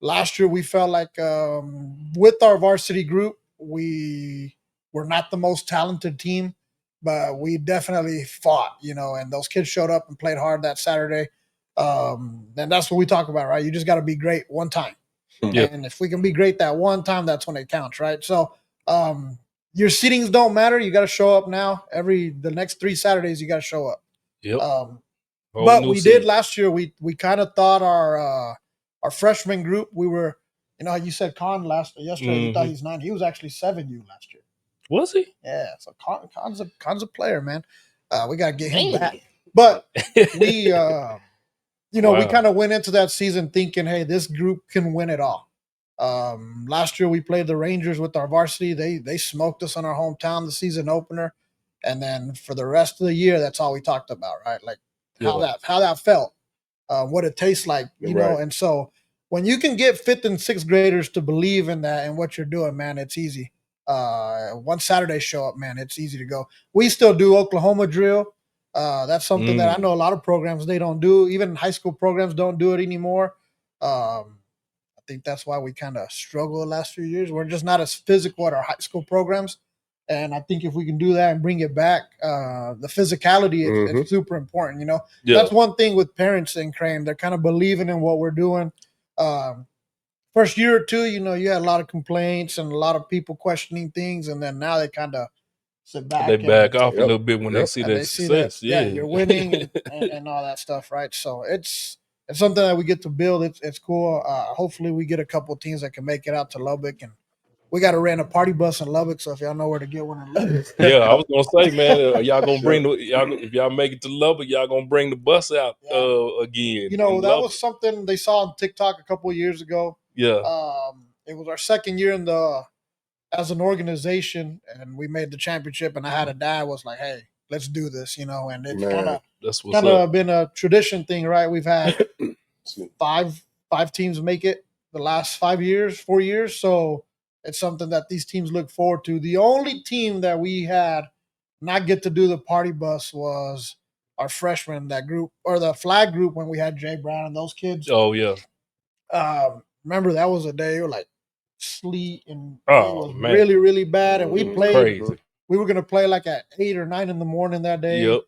last year we felt like with our varsity group, we were not the most talented team, but we definitely fought, you know, and those kids showed up and played hard that Saturday. And that's what we talk about, right? You just got to be great one time. And if we can be great that one time, that's when it counts, right? So your seedings don't matter. You got to show up now. The next 3 Saturdays, you got to show up. But we did last year. We kind of thought our freshman group, we were, you know, you said Con yesterday, you thought he's 9. He was actually 7U last year. Was he? Yeah, so concept player, man. We gotta get him back. But we, we kind of went into that season thinking, hey, this group can win it all. Last year we played the Rangers with our varsity. They smoked us in our hometown, the season opener, and then for the rest of the year, that's all we talked about, right? Like how that felt, what it tastes like, you know. And so when you can get fifth and sixth graders to believe in that and what you're doing, man, it's easy. One Saturday show up, man, it's easy to go. We still do Oklahoma drill. That's something that I know a lot of programs they don't do. Even high school programs don't do it anymore. I think that's why we kind of struggle the last few years. We're just not as physical at our high school programs. And I think if we can do that and bring it back, the physicality is super important, you know. That's one thing with parents in Crane. They're kind of believing in what we're doing. First year or two, you know, you had a lot of complaints and a lot of people questioning things. And then now they kind of sit back. They back off a little bit when they see that success. Yeah, you're winning and all that stuff, right? So it's something that we get to build. It's cool. Hopefully we get a couple of teams that can make it out to Lubbock, and we got to rent a party bus in Lubbock. So if y'all know where to get one in Lubbock, yeah, I was gonna say, man, y'all gonna bring if y'all make it to Lubbock, y'all gonna bring the bus out again. You know, that was something they saw on TikTok a couple of years ago. Yeah, it was our second year as an organization, and we made the championship. And I had a dad was like, "Hey, let's do this," you know. And it's kind of been a tradition thing, right? We've had five teams make it the last 4 years. So it's something that these teams look forward to. The only team that we had not get to do the party bus was our freshmen, that group, or the flag group, when we had Jay Brown and those kids. Oh yeah. Remember that was a day like sleet and it was really, really bad. And we played. Crazy. We were gonna play like at 8 or 9 in the morning that day. Yep.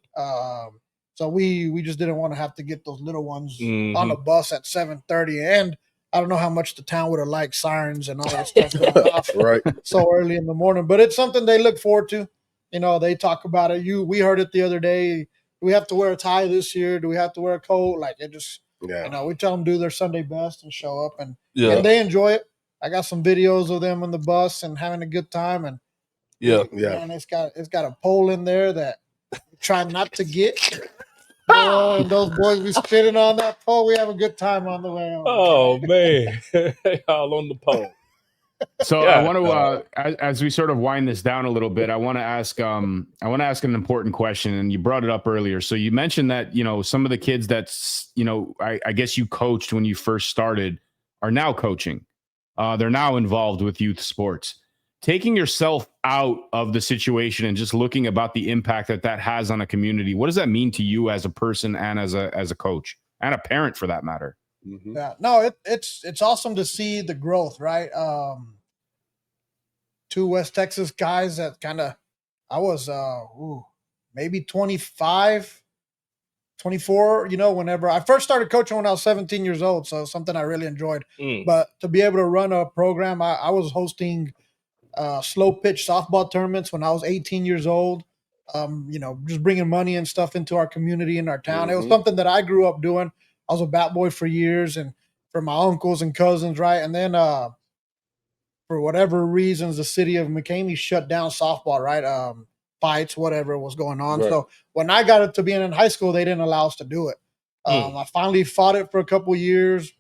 So we just didn't want to have to get those little ones on the bus at 7:30. And I don't know how much the town would have liked sirens and all that stuff going off so early in the morning. But it's something they look forward to. You know, they talk about it. We heard it the other day. Do we have to wear a tie this year? Do we have to wear a coat? Like it just, you know, we tell them do their Sunday best and show up, and they enjoy it. I got some videos of them on the bus and having a good time, and man, it's got a pole in there that we try not to get. And those boys be spinning on that pole. We have a good time on the way home. Oh man, all on the pole. So I want to, as we sort of wind this down a little bit, I want to ask an important question, and you brought it up earlier. So you mentioned that, you know, some of the kids that's, you know, I guess you coached when you first started are now coaching. They're now involved with youth sports. Taking yourself out of the situation and just looking about the impact that has on a community. What does that mean to you as a person and as a coach and a parent for that matter? Mm-hmm. Yeah, no, it's awesome to see the growth, right? Two West Texas guys that I was maybe 25, 24, you know, whenever I first started coaching when I was 17 years old. So something I really enjoyed. But to be able to run a program, I was hosting slow pitch softball tournaments when I was 18 years old. You know, just bringing money and stuff into our community in our town. It was something that I grew up doing. I was a bat boy for years, and for my uncles and cousins, right? And then for whatever reasons, the city of McCamey shut down softball, right? Fights, whatever was going on. Right. So when I got it to being in high school, they didn't allow us to do it. I finally fought it for a couple of years.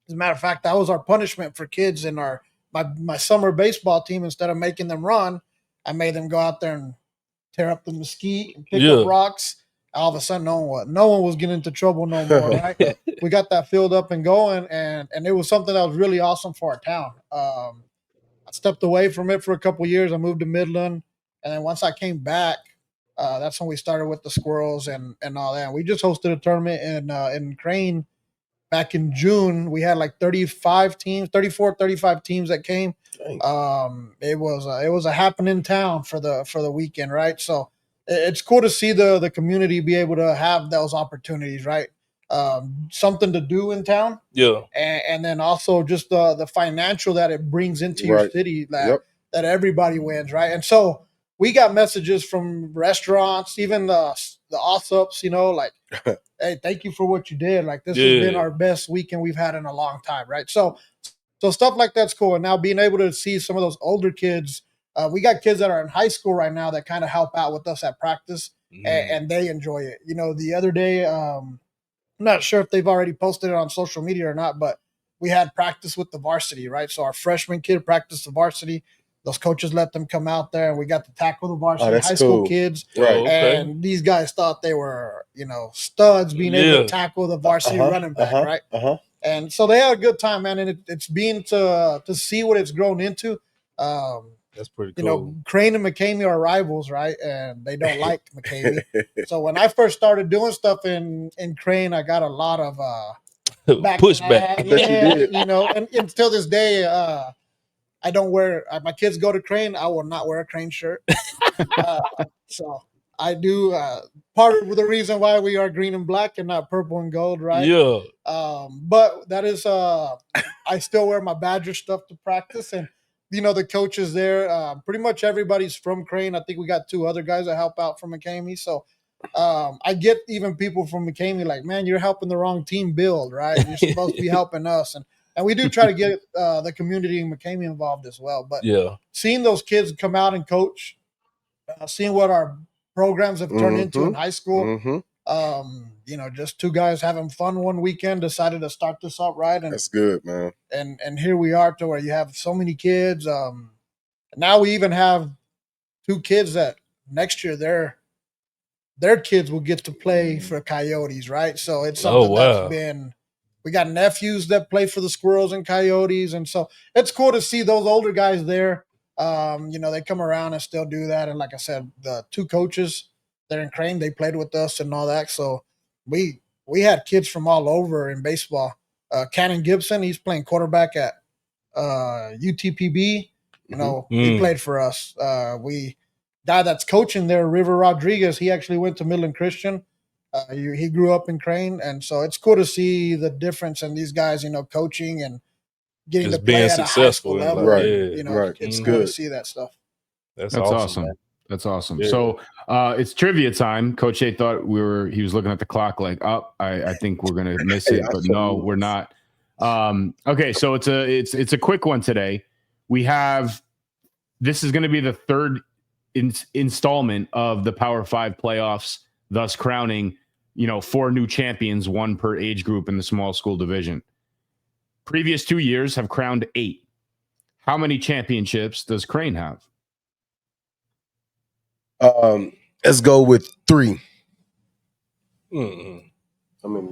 As a matter of fact, that was our punishment for kids in my summer baseball team. Instead of making them run, I made them go out there and tear up the mesquite and pick up rocks. All of a sudden, no one was getting into trouble no more, right? We got that filled up and going, and it was something that was really awesome for our town. I stepped away from it for a couple of years. I moved to Midland, and then once I came back, that's when we started with the Squirrels and all that. We just hosted a tournament in Crane back in June. We had like 35 teams that came. It was a happening town for the weekend, right? So it's cool to see the community be able to have those opportunities, right? Something to do in town. Yeah. And then also just the financial that it brings into your city that everybody wins, right? And so we got messages from restaurants, even the Ossups, you know, like, hey, thank you for what you did. Like, this has been our best weekend we've had in a long time, right? So stuff like that's cool. And now being able to see some of those older kids we got kids that are in high school right now that kind of help out with us at practice, and they enjoy it. You know, the other day, I'm not sure if they've already posted it on social media or not, but we had practice with the varsity, right? So our freshman kid practiced the varsity. Those coaches let them come out there, and we got to tackle the varsity high school kids. Right. And these guys thought they were, you know, studs being able to tackle the varsity running back, right? And so they had a good time, man. And it's been to see what it's grown into. That's pretty cool. You know, Crane and McCamey are rivals, right? And they don't like McCamey. So when I first started doing stuff in Crane, I got a lot of pushback. Yeah, you know, and until this day, I don't wear. My kids go to Crane. I will not wear a Crane shirt. So I do. Part of the reason why we are green and black and not purple and gold, right? Yeah. But that is. I still wear my Badger stuff to practice, and you know the coaches there. Pretty much everybody's from Crane. I think we got 2 other guys that help out from McCamey. So I get even people from McCamey like, man, you're helping the wrong team build, right? You're supposed to be helping us, and we do try to get the community in McCamey involved as well. But seeing those kids come out and coach, seeing what our programs have turned into in high school, you know, just 2 guys having fun one weekend, decided to start this up, right? And that's good, man. And here we are to where you have so many kids. Now we even have 2 kids that next year their kids will get to play for Coyotes, right? So it's something that's been. We got nephews that play for the Squirrels and Coyotes, and so it's cool to see those older guys there. You know, they come around and still do that. And like I said, the 2 coaches, they're in Crane, they played with us and all that. So we had kids from all over in baseball. Cannon Gibson, he's playing quarterback at UTPB. You know, he played for us. Guy that's coaching there, River Rodriguez, he actually went to Midland Christian. He grew up in Crane, and so it's cool to see the difference in these guys, you know, coaching and getting to play at a high school level. Right. You know, it's good to see that stuff. That's awesome. That's awesome. Yeah. So it's trivia time. Coach A thought he was looking at the clock like, I think we're going to miss it, but no, we're not. Okay. So it's a quick one today. This is going to be the 3rd installment of the Power 5 playoffs, thus crowning, you know, 4 new champions, 1 per age group in the small school division. Previous 2 years have crowned 8. How many championships does Crane have? Let's go with 3.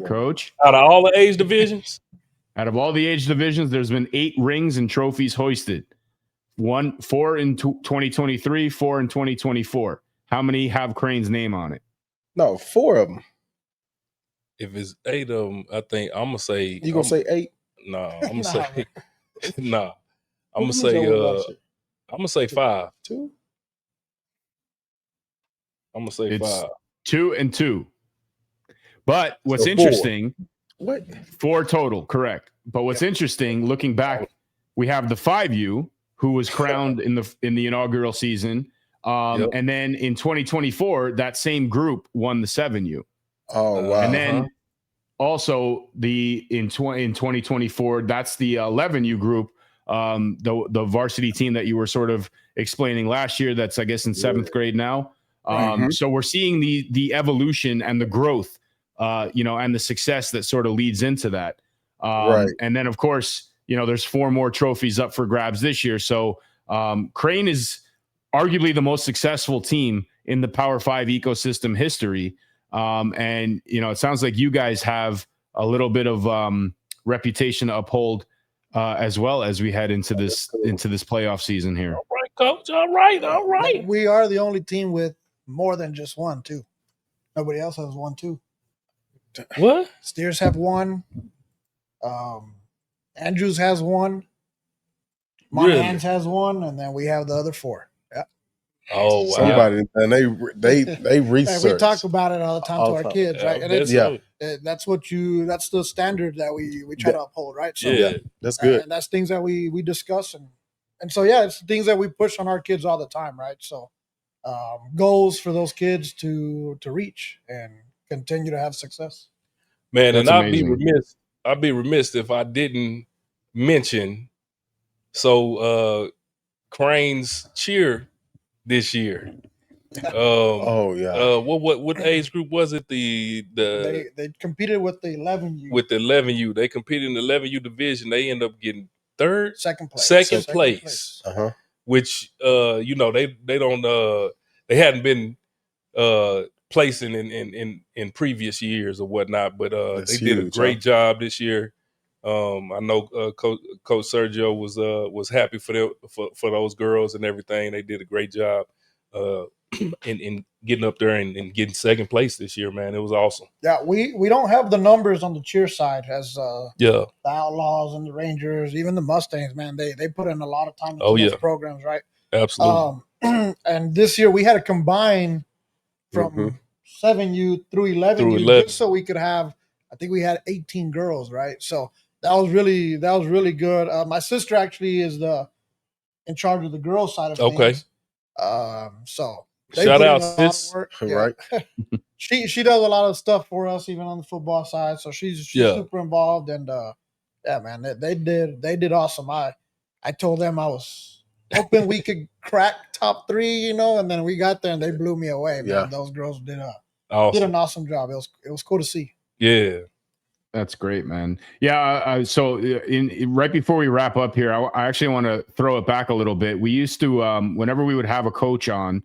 Coach? Out of all the age divisions? Out of all the age divisions, there's been 8 rings and trophies hoisted. 4 in 2023, 4 in 2024. How many have Crane's name on it? No, 4 of them. If it's 8 of them, I think I'm gonna say. You gonna say 8? No, I'm gonna say. No, I'm gonna say. I'm gonna say 5. 2. I'm gonna say 5. 2 and 2. But what's interesting? 4 total, correct. But what's interesting, looking back, we have the 5U who was crowned in the inaugural season. And then in 2024, that same group won the 7U. Oh, wow. And then also in 2024, that's the 11U group, the varsity team that you were sort of explaining last year. That's, I guess, in 7th grade now. So we're seeing the evolution and the growth, you know, and the success that sort of leads into that. And then, of course, you know, there's 4 more trophies up for grabs this year. So Crane is arguably the most successful team in the Power 5 ecosystem history. And, you know, it sounds like you guys have a little bit of reputation to uphold as well as we head into this playoff season here. All right, Coach. All right. We are the only team with more than just 1, too. Nobody else has 1, too. What? Steers have 1. Andrews has 1. Monahan's has 1, and then we have the other 4. Yeah. Oh, wow. Somebody, and they research. We talk about it all the time to our kids, right? And that's that's the standard that we try to uphold, right? So that's good. And that's things that we discuss, and so it's things that we push on our kids all the time, right? So goals for those kids to reach and continue to have success. Man, that's amazing. I'd be remiss if I didn't mention. So Crane's cheer this year. Oh yeah. What age group was it? They competed with the 11U. With the 11U, they competed in the 11U division. They end up getting second place. Second place. Which you know, they don't they hadn't been placing in previous years or whatnot, but That's they did a huge, great job this year. I know Coach Sergio was happy for those girls and everything. They did a great job in getting up there and getting second place this year, man. It was awesome. Yeah, we don't have the numbers on the cheer side as the Outlaws and the Rangers, even the Mustangs, man. They put in a lot of time into those programs, right? Absolutely. And this year we had to combine from 7U through 11U just so we could have, I think we had 18 girls, right? So that was really good. My sister actually is in charge of the girls side of things. So they shout put out, in a lot of sis. work. Right. She does a lot of stuff for us, even on the football side. So she's super involved, and yeah, man, they did awesome. I told them I was hoping we could crack top 3, you know, and then we got there and they blew me away, man. Yeah. Those girls did an awesome job. It was cool to see. Yeah. That's great, man. Yeah. So right before we wrap up here, I actually want to throw it back a little bit. We used to, whenever we would have a coach on,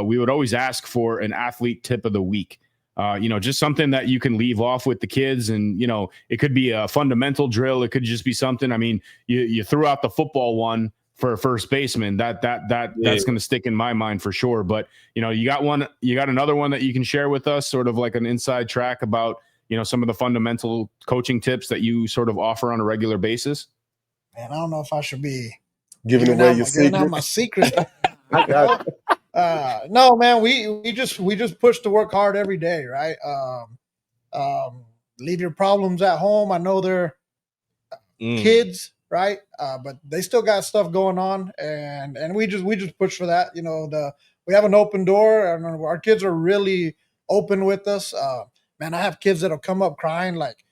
we would always ask for an athlete tip of the week. You know, just something that you can leave off with the kids. And, you know, it could be a fundamental drill. It could just be something. I mean, you threw out the football one for a first baseman. That's going to stick in my mind for sure. But, you know, you got another one that you can share with us, sort of like an inside track about, you know, some of the fundamental coaching tips that you sort of offer on a regular basis? Man, I don't know if I should be giving away your secret. Giving out my secret. No, man, we just push to work hard every day, right? Leave your problems at home. I know they're kids, right? But they still got stuff going on, and we just push for that. You know, we have an open door, and our kids are really open with us. Man, I have kids that'll come up crying like,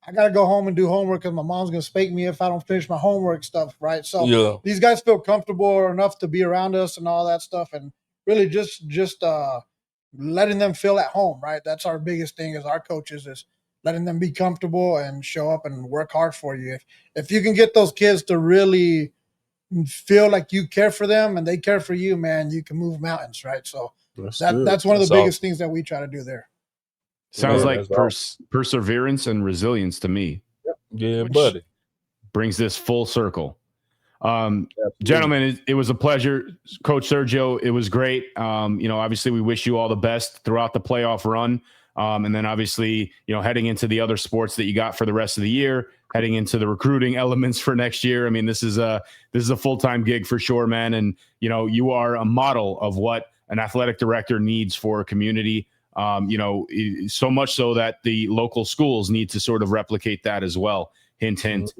I got to go home and do homework because my mom's going to spank me if I don't finish my homework stuff, right? So these guys feel comfortable enough to be around us and all that stuff, and really just letting them feel at home, right? That's our biggest thing as our coaches, is letting them be comfortable and show up and work hard for you. If you can get those kids to really feel like you care for them and they care for you, man, you can move mountains, right? So that's one of the biggest things that we try to do there. Sounds like perseverance and resilience to me. Yep. Yeah, buddy. Brings this full circle. Gentlemen, it was a pleasure. Coach Sergio, it was great. You know, obviously we wish you all the best throughout the playoff run. And then obviously, you know, heading into the other sports that you got for the rest of the year, heading into the recruiting elements for next year. I mean, this is a full-time gig for sure, man. And, you know, you are a model of what an athletic director needs for a community. You know, so much so that the local schools need to sort of replicate that as well. Hint, hint.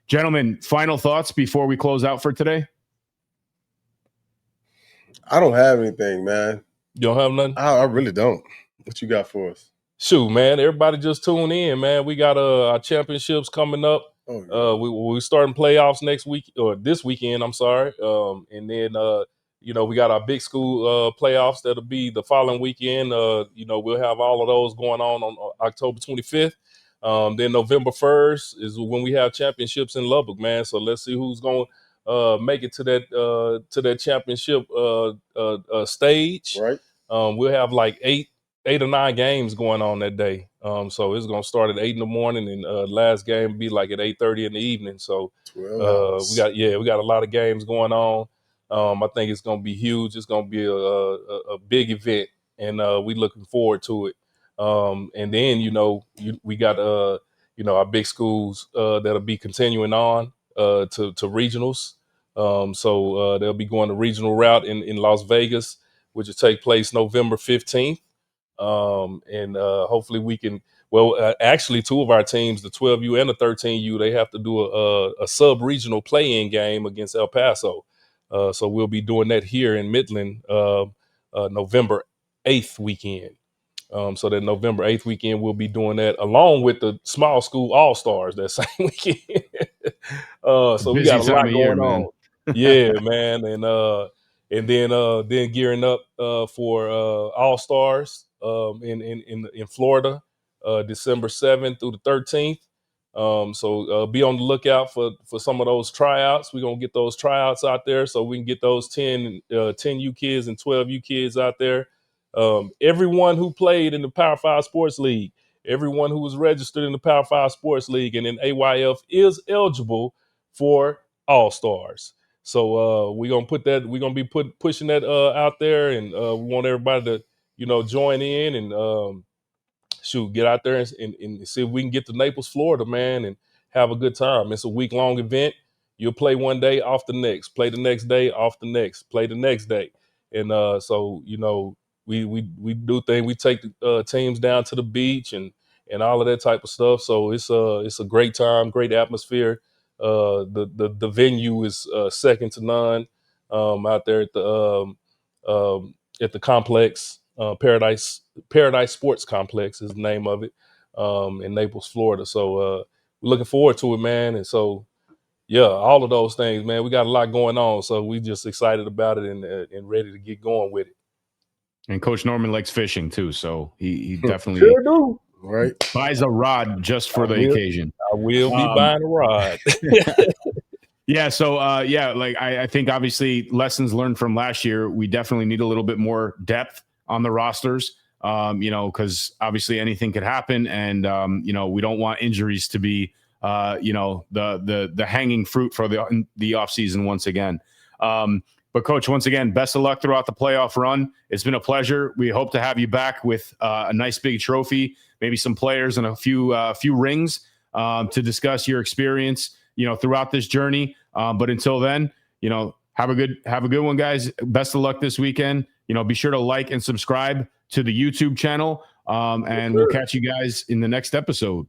Gentlemen, final thoughts before we close out for today? I don't have anything, man. You don't have nothing? I really don't. What you got for us? Shoot, man, everybody just tune in, man. We got our championships coming up. We starting playoffs next week, or this weekend, I'm sorry. And then you know, we got our big school playoffs that'll be the following weekend. You know, we'll have all of those going on October 25th. Then November 1st is when we have championships in Lubbock, man. So let's see who's going to make it to that championship stage. Right. We'll have like eight or 9 games going on that day. So it's going to start at 8 in the morning, and last game be like at 8:30 in the evening. So we got a lot of games going on. I think it's going to be huge. It's going to be a big event, and we looking forward to it. And then, you know, we got, you know, our big schools that'll be continuing on to regionals. So they'll be going the regional route in Las Vegas, which will take place November 15th. And hopefully we can, actually 2 of our teams, the 12U and the 13U, they have to do a sub-regional play-in game against El Paso. So we'll be doing that here in Midland November 8th weekend. So that November 8th weekend, we'll be doing that along with the small school all-stars that same weekend. So we got a lot going on. Yeah, man, and then gearing up for All Stars in Florida, December 7th through the 13th. So be on the lookout for some of those tryouts. We're gonna get those tryouts out there so we can get those 10 U kids and 12 U kids out there. Everyone who played in the Power 5 Sports League, everyone who was registered in the Power 5 Sports League and in AYF is eligible for All Stars. So we're gonna be pushing that out there, and we want everybody to join in and get out there and see if we can get to Naples, Florida, man, and have a good time. It's a week-long event. You'll play one day, off the next, play the next day, off the next, play the next day. And so we do things. We take the teams down to the beach and all of that type of stuff. So it's a great time, great atmosphere. The venue is second to none out there at the complex. Paradise Sports Complex is the name of it, in Naples, Florida. So we're looking forward to it, man. And so, yeah, all of those things, man. We got a lot going on, so we just excited about it and ready to get going with it. And Coach Norman likes fishing too, so he definitely Sure do. Right. buys a rod just for the occasion. I will be buying a rod. Yeah. So, like I think obviously lessons learned from last year, we definitely need a little bit more depth on the rosters, because obviously anything could happen. And, we don't want injuries to be, the hanging fruit for the off season once again. But Coach, once again, best of luck throughout the playoff run. It's been a pleasure. We hope to have you back with a nice big trophy, maybe some players and a few rings to discuss your experience, throughout this journey. But until then, have a good one, guys. Best of luck this weekend. Be sure to like and subscribe to the YouTube channel. And we'll catch you guys in the next episode.